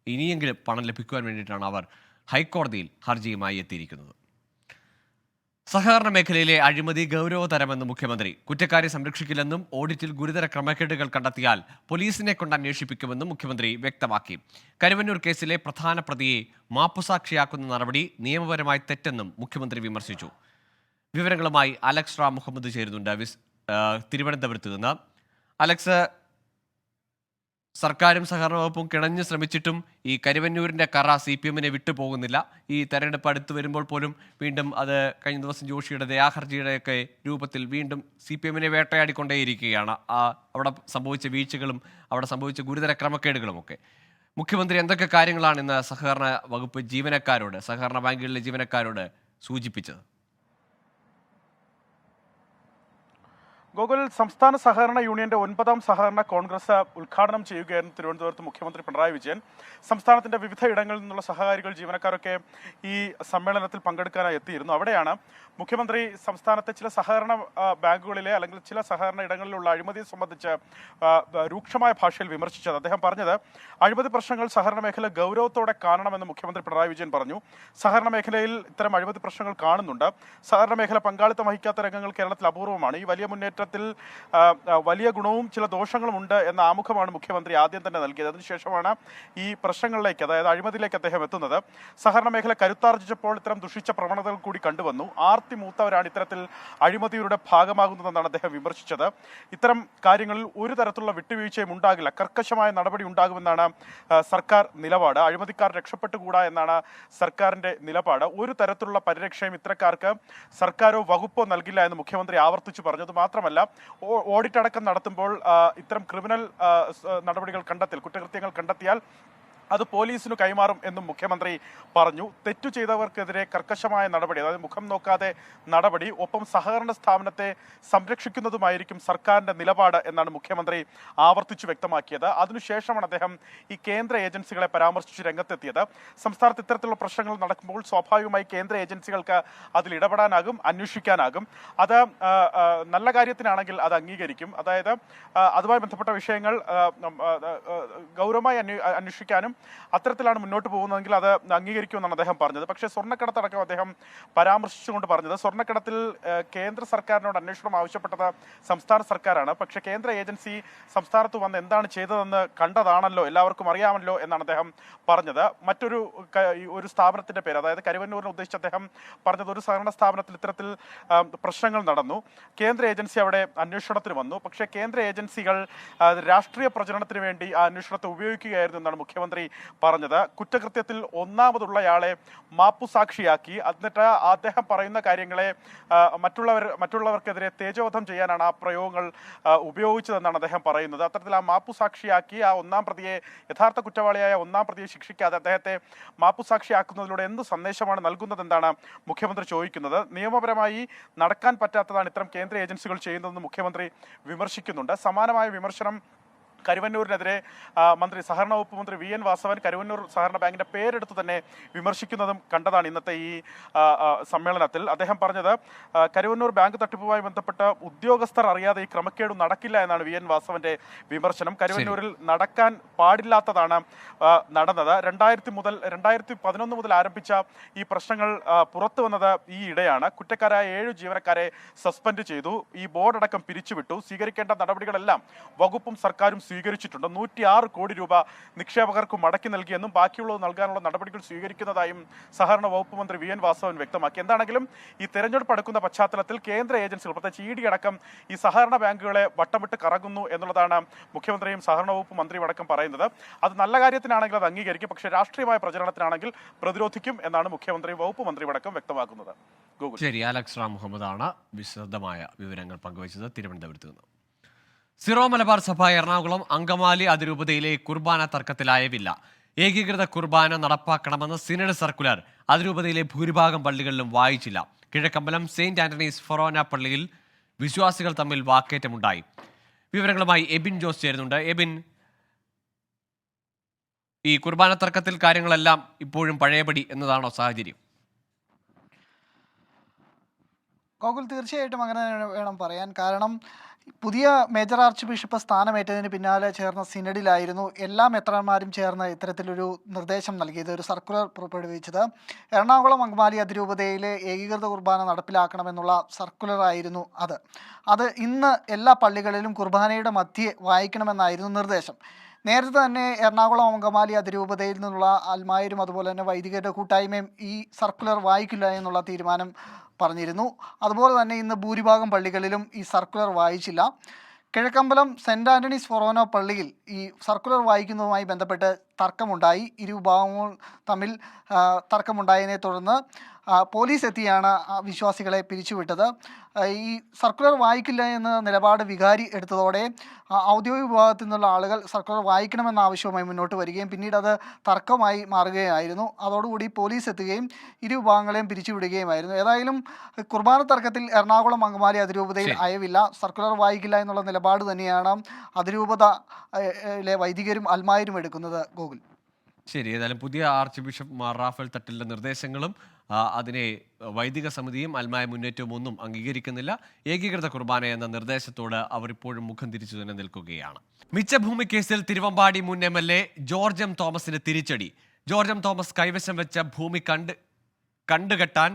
ഇനിയെങ്കിലും പണം ലഭിക്കുവാൻ വേണ്ടിയിട്ടാണ് അവർ ഹൈക്കോടതിയിൽ ഹർജിയുമായി എത്തിയിരിക്കുന്നത്. സഹകരണ മേഖലയിലെ അഴിമതി ഗൗരവതരമെന്ന് മുഖ്യമന്ത്രി. കുറ്റക്കാരെ സംരക്ഷിക്കില്ലെന്നും ഓഡിറ്റിൽ ഗുരുതര ക്രമക്കേടുകൾ കണ്ടെത്തിയാൽ പോലീസിനെ കൊണ്ട് അന്വേഷിപ്പിക്കുമെന്നും മുഖ്യമന്ത്രി വ്യക്തമാക്കി. കരുവന്നൂർ കേസിലെ പ്രധാന പ്രതിയെ മാപ്പുസാക്ഷിയാക്കുന്ന നടപടി നിയമപരമായി തെറ്റെന്നും മുഖ്യമന്ത്രി വിമർശിച്ചു. വിവരങ്ങളുമായി അലക്സ് റാം മുഹമ്മദ് ചേരുന്നുണ്ട് തിരുവനന്തപുരത്ത് നിന്ന്. അലക്സ്, സർക്കാരും സഹകരണ വകുപ്പും കിണഞ്ഞു ശ്രമിച്ചിട്ടും ഈ കരുവന്നൂരിൻ്റെ കറ CPM-നെ വിട്ടുപോകുന്നില്ല. ഈ തെരഞ്ഞെടുപ്പ് അടുത്ത് വരുമ്പോൾ പോലും വീണ്ടും അത് കഴിഞ്ഞ ദിവസം ജോഷിയുടെ ദയാഹർജിയുടെയൊക്കെ രൂപത്തിൽ വീണ്ടും CPM-നെ വേട്ടയാടിക്കൊണ്ടേയിരിക്കുകയാണ്. അവിടെ സംഭവിച്ച വീഴ്ചകളും അവിടെ സംഭവിച്ച ഗുരുതര ക്രമക്കേടുകളുമൊക്കെ. മുഖ്യമന്ത്രി എന്തൊക്കെ കാര്യങ്ങളാണ് ഇന്ന് സഹകരണ വകുപ്പ് ജീവനക്കാരോട്, സഹകരണ ബാങ്കുകളിലെ ജീവനക്കാരോട് സൂചിപ്പിച്ചത്? ഗോകുൽ, സംസ്ഥാന സഹകരണ യൂണിയന്റെ 9ാം സഹകരണ കോൺഗ്രസ് ഉദ്ഘാടനം ചെയ്യുകയായിരുന്നു തിരുവനന്തപുരത്ത് മുഖ്യമന്ത്രി പിണറായി വിജയൻ. സംസ്ഥാനത്തിന്റെ വിവിധ ഇടങ്ങളിൽ നിന്നുള്ള സഹകാരികൾ, ജീവനക്കാരൊക്കെ ഈ സമ്മേളനത്തിൽ പങ്കെടുക്കാനായി എത്തിയിരുന്നു. അവിടെയാണ് മുഖ്യമന്ത്രി സംസ്ഥാനത്തെ ചില സഹകരണ ബാങ്കുകളിലെ അല്ലെങ്കിൽ ചില സഹകരണ ഇടങ്ങളിലുള്ള അഴിമതിയെ സംബന്ധിച്ച് രൂക്ഷമായ ഭാഷയിൽ വിമർശിച്ചത്. അദ്ദേഹം പറഞ്ഞത്, അഴിമതി പ്രശ്നങ്ങൾ സഹകരണ മേഖല ഗൗരവത്തോടെ കാണണമെന്ന് മുഖ്യമന്ത്രി പിണറായി വിജയൻ പറഞ്ഞു. സഹകരണ മേഖലയിൽ ഇത്തരം അഴിമതി പ്രശ്നങ്ങൾ കാണുന്നുണ്ട്. സഹകരണ മേഖല പങ്കാളിത്തം വഹിക്കാത്ത രംഗങ്ങൾ കേരളത്തിൽ അപൂർവമാണ്. ഈ വലിയ മുന്നേറ്റത്തിൽ വലിയ ഗുണവും ചില ദോഷങ്ങളും ഉണ്ട് എന്ന ആമുഖമാണ് മുഖ്യമന്ത്രി ആദ്യം തന്നെ നൽകിയത്. അതിനുശേഷമാണ് ഈ പ്രശ്നങ്ങളിലേക്ക്, അതായത് അഴിമതിയിലേക്ക് അദ്ദേഹം എത്തുന്നത്. സഹകരണ മേഖല കരുത്താർജിച്ചപ്പോൾ ഇത്തരം ദുഷിച്ച പ്രവണതകൾ കൂടി കണ്ടുവന്നു. ആർത്തി മൂത്തവരാണ് ഇത്തരത്തിൽ അഴിമതിയുടെ ഭാഗമാകുന്നതെന്നാണ് അദ്ദേഹം വിമർശിച്ചത്. ഇത്തരം കാര്യങ്ങളിൽ ഒരു തരത്തിലുള്ള വിട്ടുവീഴ്ചയും ഉണ്ടാകില്ല, കർക്കശമായ നടപടി ഉണ്ടാകുമെന്നാണ് സർക്കാർ നിലപാട്. അഴിമതിക്കാർ രക്ഷപ്പെട്ടുകൂടാ എന്നാണ് സർക്കാരിന്റെ നിലപാട്. ഒരു തരത്തിലുള്ള പരിരക്ഷയും ഇത്തരക്കാർക്ക് സർക്കാരോ വകുപ്പോ നൽകില്ല എന്ന് മുഖ്യമന്ത്രി ആവർത്തിച്ചു പറഞ്ഞത് മാത്രമല്ല, ഓഡിറ്റ് അടക്കം നടത്തുമ്പോൾ ഇത്തരം ക്രിമിനൽ നടപടികൾ കുറ്റകൃത്യങ്ങൾ കണ്ടെത്തിയാൽ അത് പോലീസിനു കൈമാറും എന്നും മുഖ്യമന്ത്രി പറഞ്ഞു. തെറ്റു ചെയ്തവർക്കെതിരെ കർക്കശമായ നടപടി, അതായത് മുഖം നോക്കാതെ നടപടി, ഒപ്പം സഹകരണ സ്ഥാപനത്തെ സംരക്ഷിക്കുന്നതുമായിരിക്കും സർക്കാരിന്റെ നിലപാട് എന്നാണ് മുഖ്യമന്ത്രി ആവർത്തിച്ചു വ്യക്തമാക്കിയത്. അതിനുശേഷമാണ് അദ്ദേഹം ഈ കേന്ദ്ര ഏജൻസികളെ പരാമർശിച്ച് രംഗത്തെത്തിയത്. സംസ്ഥാനത്ത് ഇത്തരത്തിലുള്ള പ്രശ്നങ്ങൾ നടക്കുമ്പോൾ സ്വാഭാവികമായി കേന്ദ്ര ഏജൻസികൾക്ക് അതിൽ ഇടപെടാനാകും, അന്വേഷിക്കാനാകും. അത് നല്ല കാര്യത്തിനാണെങ്കിൽ അത് അംഗീകരിക്കും. അതായത് അതുമായി ബന്ധപ്പെട്ട വിഷയങ്ങൾ ഗൗരവമായി അന്വേഷിക്കാനും അത്തരത്തിലാണ് മുന്നോട്ട് പോകുന്നതെങ്കിൽ അത് അംഗീകരിക്കുമെന്നാണ് അദ്ദേഹം പറഞ്ഞത്. പക്ഷേ സ്വർണ്ണക്കടത്തടക്കം അദ്ദേഹം പരാമർശിച്ചുകൊണ്ട് പറഞ്ഞത്, സ്വർണ്ണക്കടത്തിൽ കേന്ദ്ര സർക്കാരിനോട് അന്വേഷണം ആവശ്യപ്പെട്ടത് സംസ്ഥാന സർക്കാരാണ്. പക്ഷേ കേന്ദ്ര ഏജൻസി സംസ്ഥാനത്ത് വന്ന് എന്താണ് ചെയ്തതെന്ന് കണ്ടതാണല്ലോ, എല്ലാവർക്കും അറിയാമല്ലോ എന്നാണ് അദ്ദേഹം പറഞ്ഞത്. ഒരു സ്ഥാപനത്തിന്റെ പേര്, അതായത് കരുവന്നൂരിനെ ഉദ്ദേശിച്ച് അദ്ദേഹം പറഞ്ഞത്, ഒരു സഹകരണ സ്ഥാപനത്തിൽ ഇത്തരത്തിൽ പ്രശ്നങ്ങൾ നടന്നു, കേന്ദ്ര ഏജൻസി അവിടെ അന്വേഷണത്തിന് വന്നു. പക്ഷേ കേന്ദ്ര ഏജൻസികൾ രാഷ്ട്രീയ പ്രചരണത്തിന് വേണ്ടി ആ അന്വേഷണത്തെ ഉപയോഗിക്കുകയായിരുന്നു എന്നാണ് മുഖ്യമന്ത്രി പറഞ്ഞത്. കുറ്റകൃത്യത്തിൽ ഒന്നാമതുള്ളയാളെ മാപ്പുസാക്ഷിയാക്കി എന്നിട്ട് അദ്ദേഹം പറയുന്ന കാര്യങ്ങളെ മറ്റുള്ളവർക്കെതിരെ തേജോവധം ചെയ്യാനാണ് ആ പ്രയോഗങ്ങൾ ഉപയോഗിച്ചതെന്നാണ് അദ്ദേഹം പറയുന്നത്. അത്തരത്തിൽ ആ മാപ്പുസാക്ഷിയാക്കി ആ ഒന്നാം പ്രതിയെ, യഥാർത്ഥ കുറ്റവാളിയായ ഒന്നാം പ്രതിയെ ശിക്ഷിക്കാതെ അദ്ദേഹത്തെ മാപ്പുസാക്ഷിയാക്കുന്നതിലൂടെ എന്ത് സന്ദേശമാണ് നൽകുന്നതെന്നാണ് മുഖ്യമന്ത്രി ചോദിക്കുന്നത്. നിയമപരമായി നടക്കാൻ പറ്റാത്തതാണ് ഇത്തരം കേന്ദ്ര ഏജൻസികൾ ചെയ്യുന്നതെന്ന് മുഖ്യമന്ത്രി വിമർശിക്കുന്നുണ്ട്. സമാനമായ വിമർശനം കരുവന്നൂരിനെതിരെ സഹകരണ വകുപ്പ് മന്ത്രി VN വാസവൻ കരുവന്നൂർ സഹകരണ ബാങ്കിന്റെ പേരെടുത്ത് തന്നെ വിമർശിക്കുന്നതും കണ്ടതാണ് ഇന്നത്തെ ഈ സമ്മേളനത്തിൽ. അദ്ദേഹം പറഞ്ഞത്, കരുവന്നൂർ ബാങ്ക് തട്ടിപ്പുമായി ബന്ധപ്പെട്ട് ഉദ്യോഗസ്ഥർ അറിയാതെ ഈ ക്രമക്കേട് നടക്കില്ല എന്നാണ് VN വാസവന്റെ വിമർശനം. കരുവന്നൂരിൽ നടക്കാൻ പാടില്ലാത്തതാണ് നടന്നത്. 2011 മുതൽ ആരംഭിച്ച ഈ പ്രശ്നങ്ങൾ പുറത്തു വന്നത് ഈ ഇടെയാണ്. കുറ്റക്കാരായ 7 ജീവനക്കാരെ സസ്പെൻഡ് ചെയ്തു. ഈ ബോർഡടക്കം പിരിച്ചുവിട്ടു. സ്വീകരിക്കേണ്ട നടപടികളെല്ലാം വകുപ്പും സർക്കാരും സ്വീകരിച്ചിട്ടുണ്ട്. 106 കോടി രൂപ നിക്ഷേപകർക്ക് മടക്കി നൽകിയെന്നും ബാക്കിയുള്ളത് നൽകാനുള്ള നടപടികൾ സ്വീകരിക്കുന്നതായും സഹകരണ വകുപ്പ് മന്ത്രി വി എൻ വാസവൻ വ്യക്തമാക്കി. എന്താണെങ്കിലും ഈ തെരഞ്ഞെടുപ്പ് അടുക്കുന്ന പശ്ചാത്തലത്തിൽ കേന്ദ്ര ഏജൻസികൾ പ്രത്യേകിച്ച് ഇ ഡി അടക്കം ഈ സഹകരണ ബാങ്കുകളെ വട്ടമിട്ട് കറങ്ങുന്നു എന്നുള്ളതാണ് മുഖ്യമന്ത്രിയും സഹകരണ വകുപ്പ് മന്ത്രിയും അടക്കം പറയുന്നത്. അത് നല്ല കാര്യത്തിനാണെങ്കിൽ അത് അംഗീകരിക്കും, പക്ഷേ രാഷ്ട്രീയമായ പ്രചരണത്തിനാണെങ്കിൽ പ്രതിരോധിക്കും എന്നാണ് മുഖ്യമന്ത്രിയും വകുപ്പ് മന്ത്രിയും അടക്കം വ്യക്തമാക്കുന്നത്. ശരി, അലക്സ് റാം മുഹമ്മദാണ് വിശദമായ വിവരങ്ങൾ പങ്കുവച്ചത് തിരുവനന്തപുരത്ത് നിന്ന്. സിറോ മലബാർ സഭ എറണാകുളം അങ്കമാലി അതിരൂപതയിലെ കുർബാന തർക്കത്തിലായവില്ല. ഏകീകൃത കുർബാന നടപ്പാക്കണമെന്ന സിനഡ് സർക്കുലർ അതിരൂപതയിലെ ഭൂരിഭാഗം പള്ളികളിലും വായിച്ചില്ല. കിഴക്കമ്പലം സെയിന്റ് ആന്റണീസ് ഫൊറോന പള്ളിയിൽ വിശ്വാസികൾ തമ്മിൽ വാക്കേറ്റമുണ്ടായി. വിവരങ്ങളുമായി എബിൻ ജോസ് ചേരുന്നുണ്ട്. എബിൻ, ഈ കുർബാന തർക്കത്തിൽ കാര്യങ്ങളെല്ലാം ഇപ്പോഴും പഴയപടി എന്നതാണോ സാഹചര്യം? ഗോകുൽ, തീർച്ചയായിട്ടും അങ്ങനെ വേണം പറയാൻ. കാരണം പുതിയ മേജർ ആർച്ച് ബിഷപ്പ് സ്ഥാനമേറ്റതിന് പിന്നാലെ ചേർന്ന സിനഡിലായിരുന്നു എല്ലാ മെത്രാന്മാരും ചേർന്ന് ഇത്തരത്തിലൊരു നിർദ്ദേശം നൽകിയത്, ഒരു സർക്കുലർ പുറപ്പെടുവിച്ചത്. എറണാകുളം അങ്കമാലി അതിരൂപതയിലെ ഏകീകൃത കുർബാന നടപ്പിലാക്കണമെന്നുള്ള സർക്കുലറായിരുന്നു അത് ഇന്ന് എല്ലാ പള്ളികളിലും കുർബാനയുടെ മധ്യേ വായിക്കണമെന്നായിരുന്നു നിർദ്ദേശം. നേരത്തെ തന്നെ എറണാകുളം അങ്കമാലി അതിരൂപതയിൽ നിന്നുള്ള അൽമായരും അതുപോലെ തന്നെ വൈദികരുടെ കൂട്ടായ്മയും ഈ സർക്കുലർ വായിക്കില്ല എന്നുള്ള തീരുമാനം പറഞ്ഞിരുന്നു. അതുപോലെ തന്നെ ഇന്ന് ഭൂരിഭാഗം പള്ളികളിലും ഈ സർക്കുലർ വായിച്ചില്ല. കിഴക്കമ്പലം സെൻറ് ആൻ്റണീസ് ഫൊറോന പള്ളിയിൽ ഈ സർക്കുലർ വായിക്കുന്നതുമായി ബന്ധപ്പെട്ട് തർക്കമുണ്ടായി. ഇരുവിഭാഗങ്ങൾ തമ്മിൽ തർക്കമുണ്ടായതിനെ തുടർന്ന് പോലീസ് എത്തിയാണ് വിശ്വാസികളെ പിരിച്ചുവിട്ടത്. ഈ സർക്കുലർ വായിക്കില്ല എന്ന നിലപാട് വികാരി എടുത്തതോടെ ഔദ്യോഗിക വിഭാഗത്തിൽ നിന്നുള്ള ആളുകൾ സർക്കുലർ വായിക്കണമെന്ന ആവശ്യവുമായി മുന്നോട്ട് വരികയും പിന്നീട് അത് തർക്കമായി മാറുകയായിരുന്നു. അതോടുകൂടി പോലീസ് എത്തുകയും ഇരു വിഭാഗങ്ങളെയും പിരിച്ചുവിടുകയുമായിരുന്നു. ഏതായാലും കുർബാന തർക്കത്തിൽ എറണാകുളം അങ്കമാലി അതിരൂപതയിൽ അയവില്ല. സർക്കുലർ വായിക്കില്ല എന്നുള്ള നിലപാട് തന്നെയാണ് അതിരൂപതയിലെ വൈദികരും അൽമായരും എടുക്കുന്നത്. ഗോകുൽ, ശരി, ഏതായാലും പുതിയ ആർച്ച് ബിഷപ്പ് മാർ റാഫേൽ തട്ടിലിന്റെ നിർദ്ദേശങ്ങളും അതിനെ വൈദിക സമിതിയും അൽമായ മുന്നേറ്റവും ഒന്നും അംഗീകരിക്കുന്നില്ല. ഏകീകൃത കുർബാന എന്ന നിർദ്ദേശത്തോട് അവർ ഇപ്പോഴും മുഖം തിരിച്ചു തന്നെ നിൽക്കുകയാണ്. മിച്ചഭൂമി കേസിൽ തിരുവമ്പാടി മുൻ MLA ജോർജ് എം തോമസിന് തിരിച്ചടി. ജോർജ് എം തോമസ് കൈവശം വെച്ച ഭൂമി കണ്ടുകെട്ടാൻ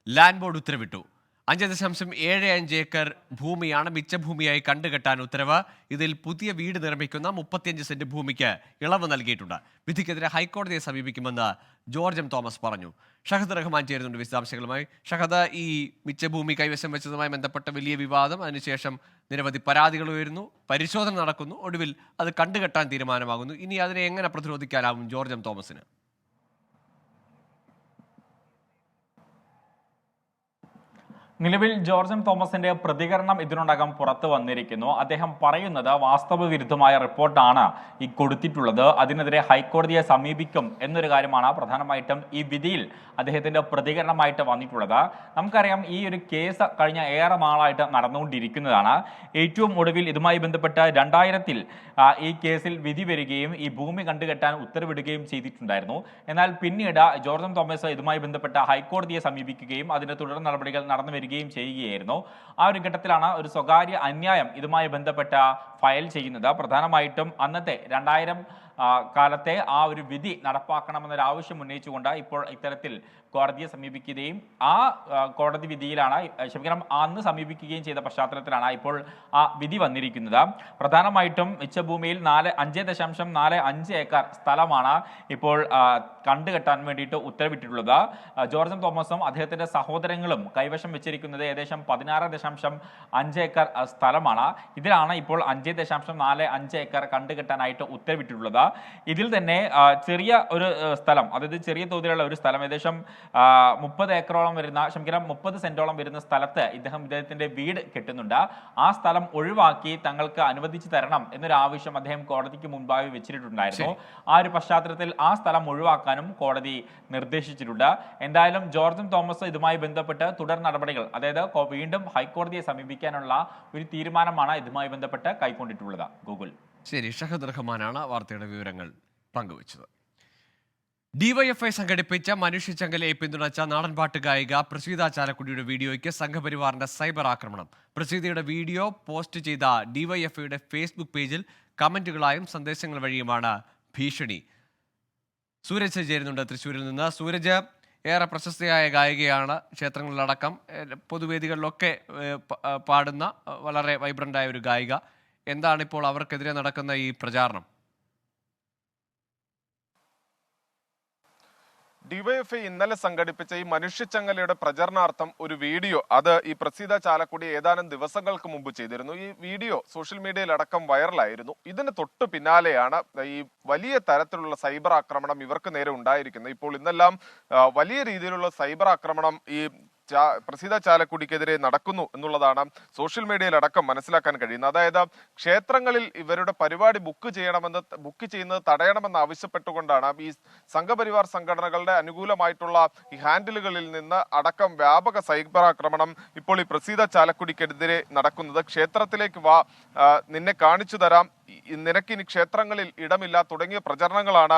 ലാൻഡ് ബോർഡ് ഉത്തരവിട്ടു. 5.75 ഏക്കർ ഭൂമിയാണ് മിച്ചഭൂമിയായി കണ്ടുകെട്ടാൻ ഉത്തരവ്. ഇതിൽ പുതിയ വീട് നിർമ്മിക്കുന്ന 35 സെന്റ് ഭൂമിക്ക് ഇളവ് നൽകിയിട്ടുണ്ട്. വിധിക്കെതിരെ ഹൈക്കോടതിയെ സമീപിക്കുമെന്ന് ജോർജ് എം തോമസ് പറഞ്ഞു. ഷഹദ് റഹ്മാൻ ചേരുന്നുണ്ട് വിശദാംശങ്ങളുമായി. ഷഹദ്, ഈ മിച്ചഭൂമി കൈവശം വെച്ചതുമായി ബന്ധപ്പെട്ട വലിയ വിവാദം, അതിനുശേഷം നിരവധി പരാതികൾ ഉയരുന്നു, പരിശോധന നടക്കുന്നു, ഒടുവിൽ അത് കണ്ടുകെട്ടാൻ തീരുമാനമാകുന്നു. ഇനി അതിനെ എങ്ങനെ പ്രതിരോധിക്കാനാവും ജോർജ് എം തോമസിന്? നിലവിൽ ജോർജ് എം തോമസിന്റെ പ്രതികരണം ഇതിനോടകം പുറത്തു വന്നിരിക്കുന്നു. അദ്ദേഹം പറയുന്നത് വാസ്തവ വിരുദ്ധമായ റിപ്പോർട്ടാണ് ഈ കൊടുത്തിട്ടുള്ളത്, അതിനെതിരെ ഹൈക്കോടതിയെ സമീപിക്കും എന്നൊരു കാര്യമാണ് പ്രധാനമായിട്ടും ഈ വിധിയിൽ അദ്ദേഹത്തിന്റെ പ്രതികരണമായിട്ട് വന്നിട്ടുള്ളത്. നമുക്കറിയാം, ഈ ഒരു കേസ് കഴിഞ്ഞ ഏറെ നാളായിട്ട് നടന്നുകൊണ്ടിരിക്കുന്നതാണ്. ഏറ്റവും ഒടുവിൽ ഇതുമായി ബന്ധപ്പെട്ട് 2000-ൽ ഈ കേസിൽ വിധി വരികയും ഈ ഭൂമി കണ്ടുകെട്ടാൻ ഉത്തരവിടുകയും ചെയ്തിട്ടുണ്ടായിരുന്നു. എന്നാൽ പിന്നീട് ജോർജ് എം തോമസ് ഇതുമായി ബന്ധപ്പെട്ട ഹൈക്കോടതിയെ സമീപിക്കുകയും അതിന്റെ തുടർ നടപടികൾ നടന്നു വരികയും ചെയ്യുകയായിരുന്നു. ആ ഒരു ഘട്ടത്തിലാണ് ഒരു സ്വകാര്യ അന്യായം ഇതുമായി ബന്ധപ്പെട്ട ഫയൽ ചെയ്യുന്നത്. പ്രധാനമായിട്ടും അന്നത്തെ 2000 കാലത്തെ ആ ഒരു വിധി നടപ്പാക്കണമെന്നൊരു ആവശ്യം ഉന്നയിച്ചുകൊണ്ട് ഇപ്പോൾ ഇത്തരത്തിൽ കോടതിയെ സമീപിക്കുകയും ആ കോടതി വിധിയിലാണ് അന്ന് സമീപിക്കുകയും ചെയ്ത പശ്ചാത്തലത്തിലാണ് ഇപ്പോൾ ആ വിധി വന്നിരിക്കുന്നത്. പ്രധാനമായിട്ടും മിച്ചഭൂമിയിൽ 5.45 ഏക്കർ സ്ഥലമാണ് ഇപ്പോൾ കണ്ടുകെട്ടാൻ വേണ്ടിയിട്ട് ഉത്തരവിട്ടിട്ടുള്ളത്. ജോർജ് എം തോമസും അദ്ദേഹത്തിന്റെ സഹോദരങ്ങളും കൈവശം വെച്ചിരിക്കുന്നത് ഏകദേശം 16.5 ഏക്കർ സ്ഥലമാണ്. ഇതിലാണ് ഇപ്പോൾ 5.45 ഏക്കർ കണ്ടുകെട്ടാനായിട്ട് ഉത്തരവിട്ടിട്ടുള്ളത്. ഇതിൽ തന്നെ ചെറിയ ഒരു സ്ഥലം, അതായത് ചെറിയ തോതിലുള്ള ഒരു സ്ഥലം, ഏകദേശം 30 ഏക്കറോളം വരുന്ന 30 സെന്റോളം വരുന്ന സ്ഥലത്ത് ഇദ്ദേഹത്തിന്റെ വീട് കെട്ടുന്നുണ്ട്. ആ സ്ഥലം ഒഴിവാക്കി തങ്ങൾക്ക് അനുവദിച്ചു തരണം എന്നൊരു ആവശ്യം അദ്ദേഹം കോടതിക്ക് മുൻപാകെ വെച്ചിട്ടുണ്ടായിരുന്നു. ആ ഒരു പശ്ചാത്തലത്തിൽ ആ സ്ഥലം ഒഴിവാക്കാനും കോടതി നിർദ്ദേശിച്ചിട്ടുണ്ട്. എന്തായാലും ജോർജ് എം തോമസ് ഇതുമായി ബന്ധപ്പെട്ട് തുടർ നടപടികൾ, അതായത് വീണ്ടും ഹൈക്കോടതിയെ സമീപിക്കാനുള്ള ഒരു തീരുമാനമാണ് ഇതുമായി ബന്ധപ്പെട്ട് കൈക്കൊണ്ടിട്ടുള്ളത്. ഗൂഗിൾ, ശരി, ഷഹദ് റഹ്മാനാണ് വാർത്തയുടെ വിവരങ്ങൾ പങ്കുവച്ചത്. ഡിവൈഎഫ്ഐ സംഘടിപ്പിച്ച മനുഷ്യച്ചങ്ങലയെ പിന്തുണച്ച നാടൻപാട്ട് ഗായിക പ്രസീത ചാലക്കുടിയുടെ വീഡിയോയ്ക്ക് സംഘപരിവാറിന്റെ സൈബർ ആക്രമണം. പ്രസീതയുടെ വീഡിയോ പോസ്റ്റ് ചെയ്ത ഡിവൈഎഫ്ഐയുടെ ഫേസ്ബുക്ക് പേജിൽ കമന്റുകളായും സന്ദേശങ്ങൾ വഴിയുമാണ് ഭീഷണി. സൂരജ് ചേരുന്നുണ്ട് തൃശ്ശൂരിൽ നിന്ന്. സൂരജ്, ഏറെ പ്രശസ്തയായ ഗായികയാണ്, ക്ഷേത്രങ്ങളിലടക്കം പൊതുവേദികളിലൊക്കെ പാടുന്ന വളരെ വൈബ്രൻ്റായ ഒരു ഗായിക. എന്താണ് ഇപ്പോൾ അവർക്കെതിരെ നടക്കുന്ന ഈ പ്രചാരണം? ഡിവൈഎഫ്ഐ ഇന്നലെ സംഘടിപ്പിച്ച ഈ മനുഷ്യച്ചങ്ങലയുടെ പ്രചരണാർത്ഥം ഒരു വീഡിയോ അത് ഈ പ്രസീത ചാലക്കുടി ഏതാനും ദിവസങ്ങൾക്ക് മുമ്പ് ചെയ്തിരുന്നു. ഈ വീഡിയോ സോഷ്യൽ മീഡിയയിൽ അടക്കം വൈറലായിരുന്നു. ഇതിന് തൊട്ടു പിന്നാലെയാണ് ഈ വലിയ തരത്തിലുള്ള സൈബർ ആക്രമണം ഇവർക്ക് നേരെ ഉണ്ടായിരിക്കുന്നത്. ഇപ്പോൾ ഇന്നെല്ലാം വലിയ രീതിയിലുള്ള സൈബർ ആക്രമണം ഈ പ്രസീത ചാലക്കുടിക്കെതിരെ നടക്കുന്നു എന്നുള്ളതാണ് സോഷ്യൽ മീഡിയയിൽ അടക്കം മനസ്സിലാക്കാൻ കഴിയുന്നത്. അതായത് ക്ഷേത്രങ്ങളിൽ ഇവരുടെ പരിപാടി ബുക്ക് ചെയ്യുന്നത് തടയണമെന്ന് ആവശ്യപ്പെട്ടുകൊണ്ടാണ് ഈ സംഘപരിവാർ സംഘടനകളുടെ അനുകൂലമായിട്ടുള്ള ഈ ഹാൻഡിലുകളിൽ നിന്ന് അടക്കം വ്യാപക സൈബർ ആക്രമണം ഇപ്പോൾ ഈ പ്രസീത ചാലക്കുടിക്കെതിരെ നടക്കുന്നത്. ക്ഷേത്രത്തിലേക്ക് വാ, നിന്നെ കാണിച്ചു തരാം, നിനക്കിനി ക്ഷേത്രങ്ങളിൽ ഇടമില്ല തുടങ്ങിയ പ്രചരണങ്ങളാണ്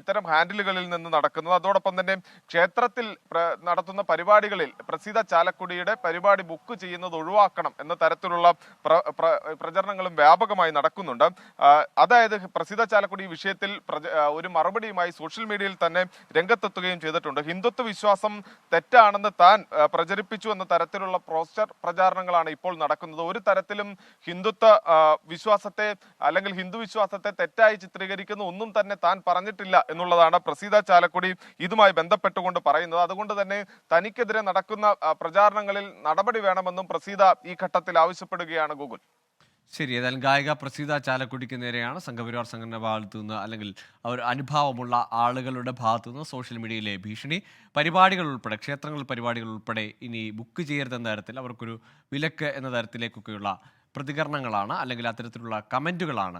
ഇത്തരം ഹാൻഡിലുകളിൽ നിന്ന് നടക്കുന്നത്. അതോടൊപ്പം തന്നെ ക്ഷേത്രത്തിൽ നടത്തുന്ന പരിപാടികളിൽ പ്രസീത ചാലക്കുടിയുടെ പരിപാടി ബുക്ക് ചെയ്യുന്നത് ഒഴിവാക്കണം എന്ന തരത്തിലുള്ള പ്രചരണങ്ങളും വ്യാപകമായി നടക്കുന്നുണ്ട്. അതായത് പ്രസീത ചാലക്കുടി വിഷയത്തിൽ ഒരു മറുപടിയുമായി സോഷ്യൽ മീഡിയയിൽ തന്നെ രംഗത്തെത്തുകയും ചെയ്തിട്ടുണ്ട്. ഹിന്ദുത്വ വിശ്വാസം തെറ്റാണെന്ന് താൻ പ്രചരിപ്പിച്ചു എന്ന തരത്തിലുള്ള പോസ്റ്റർ പ്രചാരണങ്ങളാണ് ഇപ്പോൾ നടക്കുന്നത്. ഒരു തരത്തിലും ഹിന്ദുത്വ വിശ്വാസത്തെ അല്ലെങ്കിൽ ഹിന്ദു വിശ്വാസത്തെ തെറ്റായി ചിത്രീകരിക്കുന്ന ഒന്നും തന്നെ താൻ പറഞ്ഞിട്ടില്ല എന്നുള്ളതാണ് പ്രസീത ചാലക്കുടി ഇതുമായി ബന്ധപ്പെട്ടുകൊണ്ട് പറയുന്നത്. അതുകൊണ്ട് തന്നെ തനിക്കെതിരെ നടക്കുന്ന പ്രചാരണങ്ങളിൽ നടപടി വേണമെന്നും പ്രസീത ഈ ഘട്ടത്തിൽ ആവശ്യപ്പെടുകയാണ്. ഗൂഗിൾ. ശരി, ഏതായാലും ഗായിക പ്രസീത ചാലക്കുടിക്ക് നേരെയാണ് സംഘപരിവാർ സംഘടന ഭാഗത്തു നിന്ന് അല്ലെങ്കിൽ അവർ അനുഭാവമുള്ള ആളുകളുടെ ഭാഗത്തു നിന്ന് സോഷ്യൽ മീഡിയയിലെ ഭീഷണി. പരിപാടികൾ ഉൾപ്പെടെ ക്ഷേത്രങ്ങളിൽ പരിപാടികൾ ഉൾപ്പെടെ ഇനി ബുക്ക് ചെയ്യരുതെന്ന തരത്തിൽ അവർക്കൊരു വിലക്ക് എന്ന തരത്തിലേക്കൊക്കെയുള്ള പ്രതികരണങ്ങളാണ് അല്ലെങ്കിൽ അത്തരത്തിലുള്ള കമൻറ്റുകളാണ്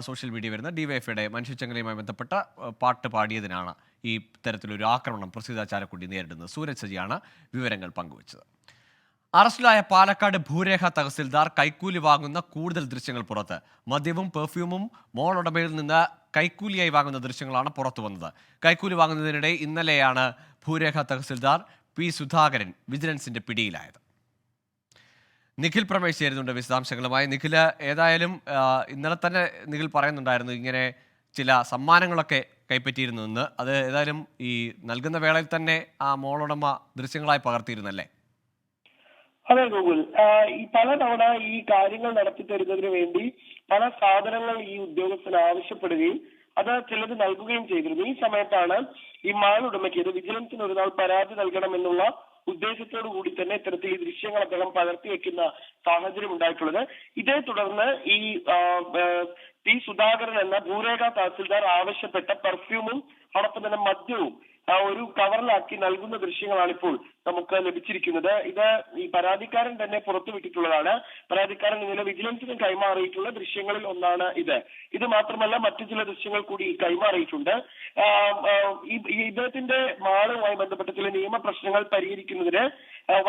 സോഷ്യൽ മീഡിയ വരുന്നത്. ഡിവൈഎഫ്ഐയുടെ മനുഷ്യച്ചങ്ങലയുമായി ബന്ധപ്പെട്ട പാട്ട് പാടിയതിനാണ് ഈ തരത്തിലൊരു ആക്രമണം പ്രസീത ചാലക്കുടി നേരിടുന്നത്. സൂരജ് സജിയാണ് വിവരങ്ങൾ പങ്കുവച്ചത്. അറസ്റ്റിലായ പാലക്കാട് ഭൂരേഖ തഹസിൽദാർ കൈക്കൂലി വാങ്ങുന്ന കൂടുതൽ ദൃശ്യങ്ങൾ പുറത്ത്. മദ്യവും പെർഫ്യൂമും മോൾ ഉടമയിൽ നിന്ന് കൈക്കൂലിയായി വാങ്ങുന്ന ദൃശ്യങ്ങളാണ് പുറത്തു വന്നത്. കൈക്കൂലി വാങ്ങുന്നതിനിടെ ഇന്നലെയാണ് ഭൂരേഖ തഹസിൽദാർ പി സുധാകരൻ വിജിലൻസിന്റെ പിടിയിലായത്. നിഖിൽ പ്രമേശ് ചേരുന്നുണ്ട് വിശദാംശങ്ങളുമായി. നിഖിൽ, ഏതായാലും ഇന്നലെ തന്നെ നിഖിൽ പറയുന്നുണ്ടായിരുന്നു ഇങ്ങനെ ചില സമ്മാനങ്ങളൊക്കെ കൈപ്പറ്റിയിരുന്നെന്ന്. അത് ഏതായാലും ഈ നൽകുന്ന വേളയിൽ തന്നെ ആ മോളുടമ ദൃശ്യങ്ങളായി പകർത്തിയിരുന്നല്ലേ? അതെ ഗൂഗിൾ, ഈ പലതവണ ഈ കാര്യങ്ങൾ നടത്തി തരുന്നതിന് വേണ്ടി പല സാധനങ്ങൾ ഈ ഉദ്യോഗസ്ഥന് ആവശ്യപ്പെടുകയും അത് ചിലത് നൽകുകയും ചെയ്തിരുന്നു. ഈ സമയത്താണ് ഈ മാൾ ഉടമയ്ക്ക് ഇത് വിജിലൻസിന് ഒരു നാൾ പരാതി നൽകണമെന്നുള്ള ഉദ്ദേശത്തോടു കൂടി തന്നെ ഇത്തരത്തിൽ ഈ ദൃശ്യങ്ങൾ അദ്ദേഹം പകർത്തി വെക്കുന്ന സാഹചര്യം ഉണ്ടായിട്ടുള്ളത്. ഇതേ തുടർന്ന് ഈ പി സുധാകരൻ എന്ന ഭൂരേഖ തഹസിൽദാർ ആവശ്യപ്പെട്ട പെർഫ്യൂമും അതോടൊപ്പം തന്നെ മദ്യവും ഒരു കവറിലാക്കി നൽകുന്ന ദൃശ്യങ്ങളാണ് ഇപ്പോൾ നമുക്ക് ലഭിച്ചിരിക്കുന്നത്. ഇത് ഈ പരാതിക്കാരൻ തന്നെ പുറത്തുവിട്ടിട്ടുള്ളതാണ്. പരാതിക്കാരൻ ഇന്നലെ വിജിലൻസിന് കൈമാറിയിട്ടുള്ള ദൃശ്യങ്ങളിൽ ഒന്നാണ് ഇത്. ഇത് മാത്രമല്ല മറ്റു ചില ദൃശ്യങ്ങൾ കൂടി കൈമാറിയിട്ടുണ്ട്. ഇദ്ദേഹത്തിന്റെ മാളുമായി ബന്ധപ്പെട്ട ചില നിയമ പ്രശ്നങ്ങൾ പരിഹരിക്കുന്നതിന്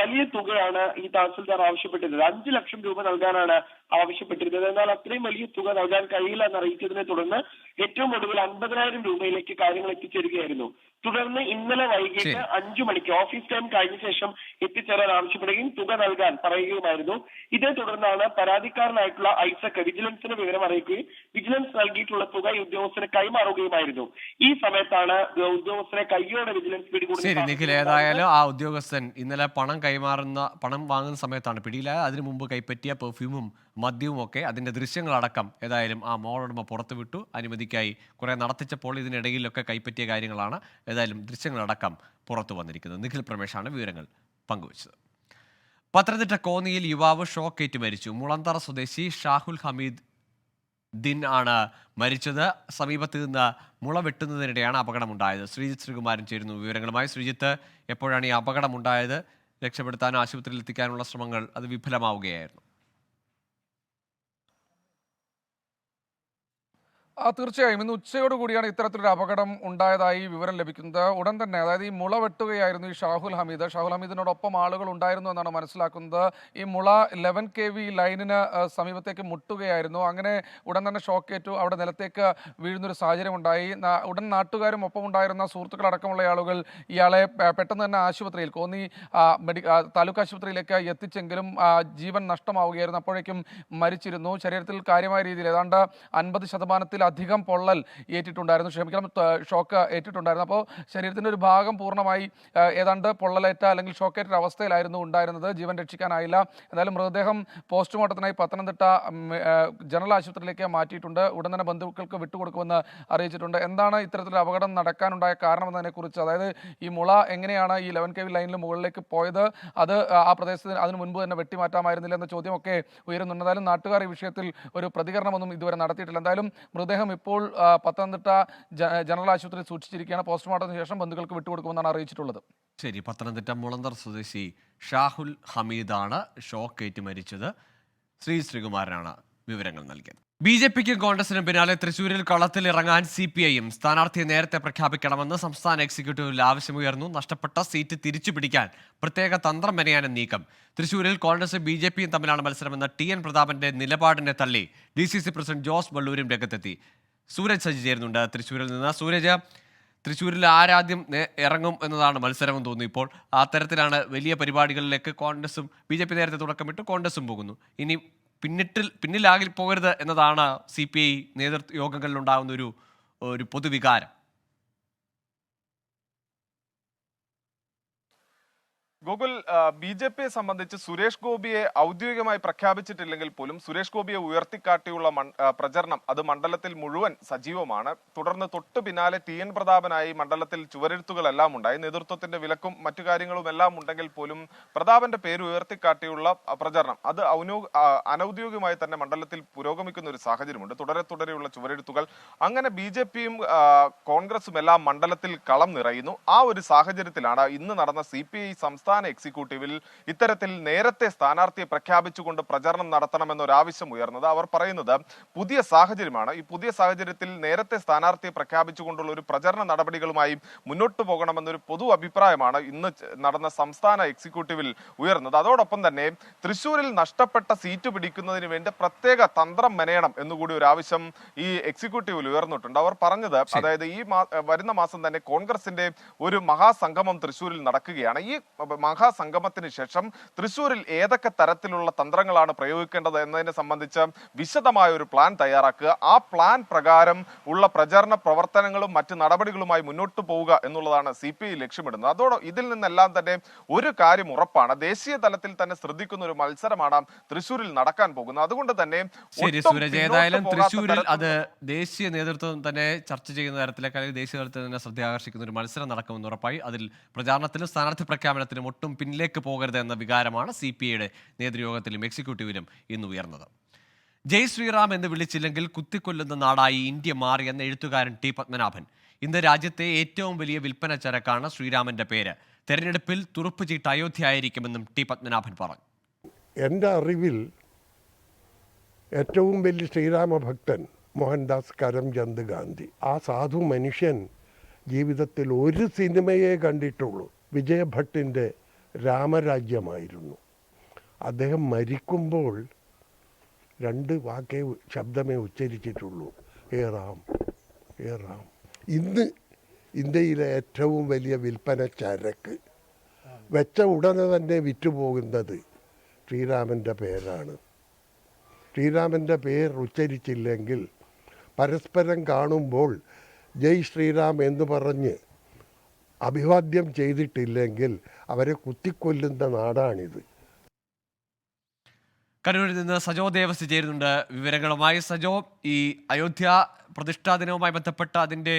വലിയ തുകയാണ് ഈ തഹസിൽദാർ ആവശ്യപ്പെട്ടിരുന്നത്. 5 ലക്ഷം രൂപ നൽകാനാണ് ആവശ്യപ്പെട്ടിരുന്നത്. എന്നാൽ അത്രയും വലിയ തുക നൽകാൻ കഴിയില്ല എന്നറിയിച്ചതിനെ തുടർന്ന് ഏറ്റവും ഒടുവിൽ 50,000 രൂപയിലേക്ക് കാര്യങ്ങൾ എത്തിച്ചേരുകയായിരുന്നു. തുടർന്ന് ഇന്നലെ വൈകിട്ട് 5 മണിക്ക് ഓഫീസ് ടൈം കഴിഞ്ഞ ശേഷം എത്തിച്ചേരാൻ ആവശ്യപ്പെടുകയും തുക നൽകാൻ പറയുകയുമായിരുന്നു. ഇതേ തുടർന്നാണ് പരാതിക്കാരനായിട്ടുള്ള ഐസക് വിജിലൻസിന് വിവരം അറിയിക്കുകയും വിജിലൻസ് നൽകിയിട്ടുള്ള തുക ഈ ഉദ്യോഗസ്ഥന് കൈമാറുകയുമായിരുന്നു. ഈ സമയത്താണ് ഉദ്യോഗസ്ഥനെ കയ്യോടെ വിജിലൻസ് പിടികൂടുന്നത്. ശരി നിഖിൽ, ഏതായാലും ആ ഉദ്യോഗസ്ഥൻ ഇന്നലെ പണം വാങ്ങുന്ന സമയത്താണ് പിടിയിലായത്. അതിനു മുമ്പ് കൈപ്പറ്റിയ പെർഫ്യൂമും മദ്യവും ഒക്കെ അതിന്റെ ദൃശ്യങ്ങളടക്കം ഏതായാലും ആ മോൾ ഉടമ പുറത്തുവിട്ടു. അനുമതിക്കായി കുറെ നടത്തിച്ചപ്പോൾ ഇതിനിടയിലൊക്കെ കൈപ്പറ്റിയ കാര്യങ്ങളാണ് ഏതായാലും ദൃശ്യങ്ങളടക്കം പുറത്തു വന്നിരിക്കുന്നത്. നിഖിൽ പ്രമേശാണ് വിവരങ്ങൾ പങ്കുവച്ചത്. പത്തനംതിട്ട കോന്നിയിൽ യുവാവ് ഷോക്കേറ്റ് മരിച്ചു. മുളന്തറ സ്വദേശി ഷാഹുൽ ഹമീദ് ദിൻ ആണ് മരിച്ചത്. സമീപത്ത് നിന്ന് മുള വെട്ടുന്നതിനിടെയാണ് അപകടമുണ്ടായത്. ശ്രീജിത്ത് ശ്രീകുമാരൻ ചേരുന്നു വിവരങ്ങളുമായി. ശ്രീജിത്ത്, എപ്പോഴാണ് ഈ അപകടമുണ്ടായത്? രക്ഷപ്പെടുത്താനോ ആശുപത്രിയിൽ എത്തിക്കാനുള്ള ശ്രമങ്ങൾ അത് വിഫലമാവുകയായിരുന്നു. തീർച്ചയായും ഇന്ന് ഉച്ചയോടുകൂടിയാണ് ഇത്തരത്തിലൊരു അപകടം ഉണ്ടായതായി വിവരം ലഭിക്കുന്നത്. ഉടൻ തന്നെ, അതായത് ഈ മുള വെട്ടുകയായിരുന്നു ഈ ഷാഹുൽ ഹമീദിനോടൊപ്പം ആളുകൾ ഉണ്ടായിരുന്നു എന്നാണ് മനസ്സിലാക്കുന്നത്. ഈ മുള 11 kV ലൈനിന് സമീപത്തേക്ക് മുട്ടുകയായിരുന്നു. അങ്ങനെ ഉടൻ തന്നെ ഷോക്കേറ്റു, അവിടെ നിലത്തേക്ക് വീഴുന്നൊരു സാഹചര്യം ഉണ്ടായി. ഉടൻ നാട്ടുകാരും ഒപ്പം ഉണ്ടായിരുന്ന സുഹൃത്തുക്കളടക്കമുള്ള ആളുകൾ ഇയാളെ പെട്ടെന്ന് തന്നെ ആശുപത്രിയിൽ, കോന്നി താലൂക്ക് ആശുപത്രിയിലേക്ക് എത്തിച്ചെങ്കിലും ജീവൻ നഷ്ടമാവുകയായിരുന്നു. അപ്പോഴേക്കും മരിച്ചിരുന്നു. ശരീരത്തിൽ കാര്യമായ രീതിയിൽ ഏതാണ്ട് 50% ശരീരത്തിലധികം പൊള്ളൽ ഏറ്റിട്ടുണ്ടായിരുന്നു, ക്ഷമിക്കണം, ഷോക്ക് ഏറ്റിട്ടുണ്ടായിരുന്നു. അപ്പോൾ ശരീരത്തിൻ്റെ ഒരു ഭാഗം പൂർണ്ണമായി ഏതാണ്ട് പൊള്ളലേറ്റ അല്ലെങ്കിൽ ഷോക്കേറ്റ അവസ്ഥയിലായിരുന്നു ഉണ്ടായിരുന്നത്. ജീവൻ രക്ഷിക്കാനായില്ല. എന്തായാലും മൃതദേഹം പോസ്റ്റ്മോർട്ടത്തിനായി പത്തനംതിട്ട ജനറൽ ആശുപത്രിയിലേക്ക് മാറ്റിയിട്ടുണ്ട്. ഉടൻ തന്നെ ബന്ധുക്കൾക്ക് വിട്ടുകൊടുക്കുമെന്ന് അറിയിച്ചിട്ടുണ്ട്. എന്താണ് ഇത്തരത്തിലൊരു അപകടം നടക്കാനുണ്ടായ കാരണമെന്നതിനെക്കുറിച്ച്, അതായത് ഈ മുള എങ്ങനെയാണ് ഈ 11 kV ലൈനിൽ മുകളിലേക്ക് പോയത്, അത് ആ പ്രദേശത്തിന് അതിന് മുൻപ് തന്നെ വെട്ടിമാറ്റാമായിരുന്നില്ല എന്ന ചോദ്യമൊക്കെ ഉയരുന്നുണ്ട്. എന്തായാലും നാട്ടുകാർ ഈ വിഷയത്തിൽ ഒരു പ്രതികരണമൊന്നും ഇതുവരെ നടത്തിയിട്ടില്ല. എന്തായാലും മൃതദേഹം ഇപ്പോൾ പത്തനംതിട്ട ജനറൽ ആശുപത്രിയിൽ സൂക്ഷിച്ചിരിക്കുകയാണ്. പോസ്റ്റ്മോർട്ടത്തിന് ശേഷം ബന്ധുക്കൾക്ക് വിട്ടുകൊടുക്കുമെന്നാണ് അറിയിച്ചിട്ടുള്ളത്. ശരി, പത്തനംതിട്ട മുളന്തർ സ്വദേശി ഷാഹുൽ ഹമീദാണ് ഷോക്കേറ്റ് മരിച്ചത്. ശ്രീകുമാരനാണ് വിവരങ്ങൾ നൽകിയത്. BJPക്കും കോൺഗ്രസിനും പിന്നാലെ തൃശൂരിൽ കളത്തിലിറങ്ങാൻ CPIയും സ്ഥാനാർത്ഥിയെ നേരത്തെ പ്രഖ്യാപിക്കണമെന്ന് സംസ്ഥാന എക്സിക്യൂട്ടീവിൽ ആവശ്യമുയർന്നു. നഷ്ടപ്പെട്ട സീറ്റ് തിരിച്ചുപിടിക്കാൻ പ്രത്യേക തന്ത്രം മെനയാനും നീക്കം. തൃശൂരിൽ കോൺഗ്രസും BJPയും തമ്മിലാണ് മത്സരമെന്ന TN പ്രതാപന്റെ നിലപാടിനെ തള്ളി DCC പ്രസിഡന്റ് ജോസ് വള്ളൂരും രംഗത്തെത്തി. സൂരജ് സജി ചേരുന്നുണ്ട് തൃശൂരിൽ നിന്ന്. സൂരജ്, തൃശ്ശൂരിൽ ആരാദ്യം ഇറങ്ങും എന്നതാണ് മത്സരം തോന്നുന്നു. ഇപ്പോൾ ആ തരത്തിലാണ് വലിയ പരിപാടികളിലേക്ക് കോൺഗ്രസും BJP നേരത്തെ തുടക്കമിട്ട് കോൺഗ്രസും പോകുന്നു. ഇനി പിന്നിലാകി പോകരുത് എന്നതാണ് CPI നേതൃത്വ യോഗങ്ങളിൽ ഉണ്ടാകുന്ന ഒരു പൊതുവികാരം. ഗൂഗിൾ BJPയെ സംബന്ധിച്ച് സുരേഷ് ഗോപിയെ ഔദ്യോഗികമായി പ്രഖ്യാപിച്ചിട്ടില്ലെങ്കിൽ പോലും സുരേഷ് ഗോപിയെ ഉയർത്തിക്കാട്ടിയുള്ള പ്രചരണം അത് മണ്ഡലത്തിൽ മുഴുവൻ സജീവമാണ്. തുടർന്ന് തൊട്ടു പിന്നാലെ TN പ്രതാപനായി മണ്ഡലത്തിൽ ചുവരെഴുത്തുകളെല്ലാം ഉണ്ടായി. നേതൃത്വത്തിന്റെ വിലക്കും മറ്റു കാര്യങ്ങളും എല്ലാം ഉണ്ടെങ്കിൽ പോലും പ്രതാപന്റെ പേര് ഉയർത്തിക്കാട്ടിയുള്ള പ്രചരണം അത് അനൌദ്യോഗികമായി തന്നെ മണ്ഡലത്തിൽ പുരോഗമിക്കുന്ന ഒരു സാഹചര്യമുണ്ട്. തുടരെയുള്ള ചുവരെഴുത്തുകൾ അങ്ങനെ BJPയും കോൺഗ്രസും എല്ലാം മണ്ഡലത്തിൽ കളം നിറയുന്നു. ആ ഒരു സാഹചര്യത്തിലാണ് ഇന്ന് നടന്ന CPI സംസ്ഥാന എക്സിക്യൂട്ടീവിൽ ഇത്തരത്തിൽ നേരത്തെ സ്ഥാനാർത്ഥിയെ പ്രഖ്യാപിച്ചുകൊണ്ട് പ്രചരണം നടത്തണമെന്നൊരാവശ്യം ഉയർന്നത്. അവർ പറയുന്നത് പുതിയ സാഹചര്യമാണ്. ഈ പുതിയ സാഹചര്യത്തിൽ നേരത്തെ സ്ഥാനാർത്ഥിയെ പ്രഖ്യാപിച്ചുകൊണ്ടുള്ള ഒരു പ്രചരണ നടപടികളുമായി മുന്നോട്ട് പോകണമെന്നൊരു പൊതു അഭിപ്രായമാണ് ഇന്ന് നടന്ന സംസ്ഥാന എക്സിക്യൂട്ടീവിൽ ഉയർന്നത്. അതോടൊപ്പം തന്നെ തൃശ്ശൂരിൽ നഷ്ടപ്പെട്ട സീറ്റ് പിടിക്കുന്നതിന് വേണ്ടി പ്രത്യേക തന്ത്രം മെനയണം എന്നുകൂടി ഒരു ആവശ്യം ഈ എക്സിക്യൂട്ടീവിൽ ഉയർന്നിട്ടുണ്ട്. അവർ പറഞ്ഞത്, അതായത് ഈ വരുന്ന മാസം തന്നെ കോൺഗ്രസിന്റെ ഒരു മഹാസംഗമം തൃശ്ശൂരിൽ നടക്കുകയാണ്. ഈ മഹാസംഗമത്തിന് ശേഷം തൃശ്ശൂരിൽ ഏതൊക്കെ തരത്തിലുള്ള തന്ത്രങ്ങളാണ് പ്രയോഗിക്കേണ്ടത് എന്നതിനെ സംബന്ധിച്ച് വിശദമായ ഒരു പ്ലാൻ തയ്യാറാക്കുക. ആ പ്ലാൻ പ്രകാരം ഉള്ള പ്രചരണ പ്രവർത്തനങ്ങളും മറ്റ് നടപടികളുമായി മുന്നോട്ട് പോവുക എന്നുള്ളതാണ് CPI ലക്ഷ്യമിടുന്നത്. ഇതിൽ നിന്നെല്ലാം തന്നെ ഒരു കാര്യം ഉറപ്പാണ്, ദേശീയ തലത്തിൽ തന്നെ ശ്രദ്ധിക്കുന്ന ഒരു മത്സരമാണ് തൃശ്ശൂരിൽ നടക്കാൻ പോകുന്നത്. അതുകൊണ്ട് തന്നെ ഏതായാലും തൃശ്ശൂരിൽ അത് ദേശീയ നേതൃത്വം തന്നെ ചർച്ച ചെയ്യുന്ന തരത്തിലേക്ക് അല്ലെങ്കിൽ ദേശീയ തലത്തിൽ തന്നെ ശ്രദ്ധ ആകർഷിക്കുന്ന ഒരു മത്സരം നടക്കുമെന്ന് ഉറപ്പായി. അതിൽ പ്രചാരണത്തിലും സ്ഥാനാർത്ഥി പ്രഖ്യാപനത്തിനും ഒട്ടും പിന്നിലേക്ക് പോകരുത് എന്ന വികാരമാണ് CPIയുടെ നേതൃയോഗത്തിലും എക്സിക്യൂട്ടീവിലും ഇന്ന് ഉയർന്നത്. ജയ് ശ്രീറാം എന്ന് വിളിച്ചില്ലെങ്കിൽ കുത്തിക്കൊല്ലുന്ന നാടായി ഇന്ത്യ മാറിയെന്ന എഴുത്തുകാരൻ T. പത്മനാഭൻ. ഇന്ന് രാജ്യത്തെ ഏറ്റവും വലിയ വിൽപ്പന ചരക്കാണ് ശ്രീരാമന്റെ പേര്. തെരഞ്ഞെടുപ്പിൽ തുറുപ്പ് ചീട്ട് അയോധ്യ ആയിരിക്കുമെന്നും T. പത്മനാഭൻ പറഞ്ഞു. എൻ്റെ അറിവിൽ ഏറ്റവും വലിയ ശ്രീരാമഭക്തൻ മോഹൻദാസ് കരംചന്ദ് ഗാന്ധി. ആ സാധു മനുഷ്യൻ ജീവിതത്തിൽ ഒരു സിനിമയെ കണ്ടിട്ടുള്ളൂ. വിജയഭട്ടിൻ്റെ രാമരാജ്യമായിരുന്നു. അദ്ദേഹം മരിക്കുമ്പോൾ 2 വാക്കേ ശബ്ദമേ ഉച്ചരിച്ചിട്ടുള്ളൂ, ഹേ റാം, ഹേ റാം. ഇന്ന് ഇന്ത്യയിലെ ഏറ്റവും വലിയ വിൽപ്പന ചരക്ക് വെച്ച ഉടനെ തന്നെ വിറ്റുപോകുന്നത് ശ്രീരാമൻ്റെ പേരാണ്. ശ്രീരാമൻ്റെ പേർ ഉച്ചരിച്ചില്ലെങ്കിൽ പരസ്പരം കാണുമ്പോൾ ജയ് ശ്രീറാം എന്ന് പറഞ്ഞ് അഭിവാദ്യം ചെയ്തിട്ടില്ലെങ്കിൽ അവരെ കുത്തിക്കൊല്ലുന്ന നാടാണിത്. കണ്ണൂരിൽ നിന്ന് സജോ ദേവസ് ചേരുന്നുണ്ട് വിവരങ്ങളുമായി. സജോ, ഈ അയോധ്യ പ്രതിഷ്ഠാ ദിനവുമായി ബന്ധപ്പെട്ട അതിൻ്റെ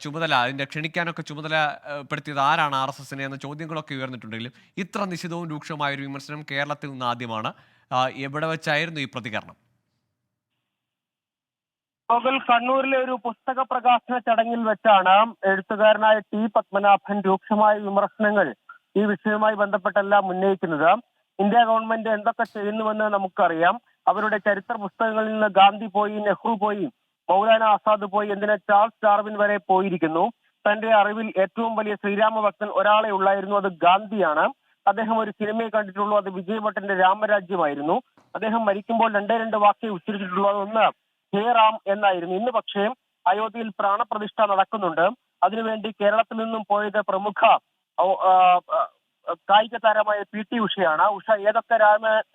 ചുമതല, അതിൻ്റെ ക്ഷണിക്കാനൊക്കെ ചുമതലപ്പെടുത്തിയത് ആരാണ് RSSനെ എന്ന ചോദ്യങ്ങളൊക്കെ ഉയർന്നിട്ടുണ്ടെങ്കിലും ഇത്ര നിശിതവും രൂക്ഷമായ ഒരു വിമർശനം കേരളത്തിൽ നിന്ന് ആദ്യമാണ്. എവിടെ വെച്ചായിരുന്നു ഈ പ്രതികരണം? കണ്ണൂരിലെ ഒരു പുസ്തക പ്രകാശന ചടങ്ങിൽ വെച്ചാണ് എഴുത്തുകാരനായ T. പത്മനാഭൻ രൂക്ഷമായ വിമർശനങ്ങൾ ഈ വിഷയവുമായി ബന്ധപ്പെട്ടെല്ലാം ഉന്നയിക്കുന്നത്. ഇന്ത്യ ഗവൺമെന്റ് എന്തൊക്കെ ചെയ്യുന്നുവെന്ന് നമുക്കറിയാം. അവരുടെ ചരിത്ര പുസ്തകങ്ങളിൽ നിന്ന് ഗാന്ധി പോയി, നെഹ്റു പോയി, മൗലാന ആസാദ് പോയി, എന്തിന് ചാൾസ് ഡാർവിൻ വരെ പോയിരിക്കുന്നു. തന്റെ അറിവിൽ ഏറ്റവും വലിയ ശ്രീരാമ ഭക്തൻ ഒരാളെ ഉള്ളായിരുന്നു, അത് ഗാന്ധിയാണ്. അദ്ദേഹം ഒരു സിനിമയെ കണ്ടിട്ടുള്ളൂ, അത് വിജയഭട്ടന്റെ രാമരാജ്യമായിരുന്നു. അദ്ദേഹം മരിക്കുമ്പോൾ 2 വാക്കേ ഉച്ചരിച്ചിട്ടുള്ളൂ, അതൊന്ന് ഹേ റാം എന്നായിരുന്നു. ഇന്ന് പക്ഷേ അയോധ്യയിൽ പ്രാണപ്രതിഷ്ഠ നടക്കുന്നുണ്ട്. അതിനുവേണ്ടി കേരളത്തിൽ നിന്നും പോയത് പ്രമുഖ കായിക താരമായ PT ഉഷയാണ്. ഉഷ ഏതൊക്കെ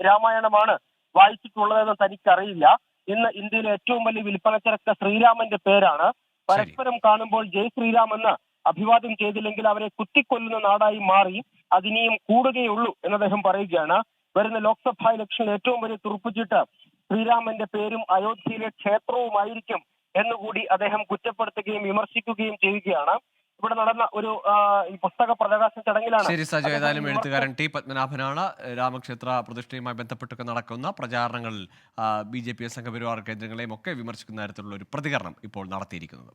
രാമായണമാണ് വായിച്ചിട്ടുള്ളതെന്ന് തനിക്കറിയില്ല. ഇന്ന് ഇന്ത്യയിലെ ഏറ്റവും വലിയ വിൽപ്പനച്ചരക്ക് ശ്രീരാമന്റെ പേരാണ്. പരസ്പരം കാണുമ്പോൾ ജയ് ശ്രീരാം എന്ന് അഭിവാദ്യം ചെയ്തില്ലെങ്കിൽ അവരെ കുത്തിക്കൊല്ലുന്ന നാടായി മാറി അതിനിയും കൂടുകയുള്ളൂ എന്ന് അദ്ദേഹം പറയുകയാണ്. വരുന്ന ലോക്സഭാ ഇലക്ഷനിൽ ഏറ്റവും വലിയ തുറുപ്പുചീട്ട് ശ്രീരാമന്റെ പേരും അയോധ്യയിലെ ക്ഷേത്രവുമായിരിക്കും എന്നുകൂടി അദ്ദേഹം കുറ്റപ്പെടുത്തുകയും വിമർശിക്കുകയും ചെയ്യുകയാണ്. ഇവിടെ നടന്ന ഒരു ഈ പുസ്തക പ്രകാശന ചടങ്ങിലാണ്. ശരി സജോ, ഏതായാലും എഴുത്തുകാരൻ ടി പത്മനാഭനാണ്. രാമക്ഷേത്ര പ്രതിഷ്ഠയുമായി ബന്ധപ്പെട്ടൊക്കെ നടക്കുന്ന പ്രചാരണങ്ങളിൽ BJP സംഘപരിവാർ കേന്ദ്രങ്ങളെയും ഒക്കെ വിമർശിക്കുന്ന തരത്തിലുള്ള ഒരു പ്രതികരണം ഇപ്പോൾ നടത്തിയിരിക്കുന്നത്.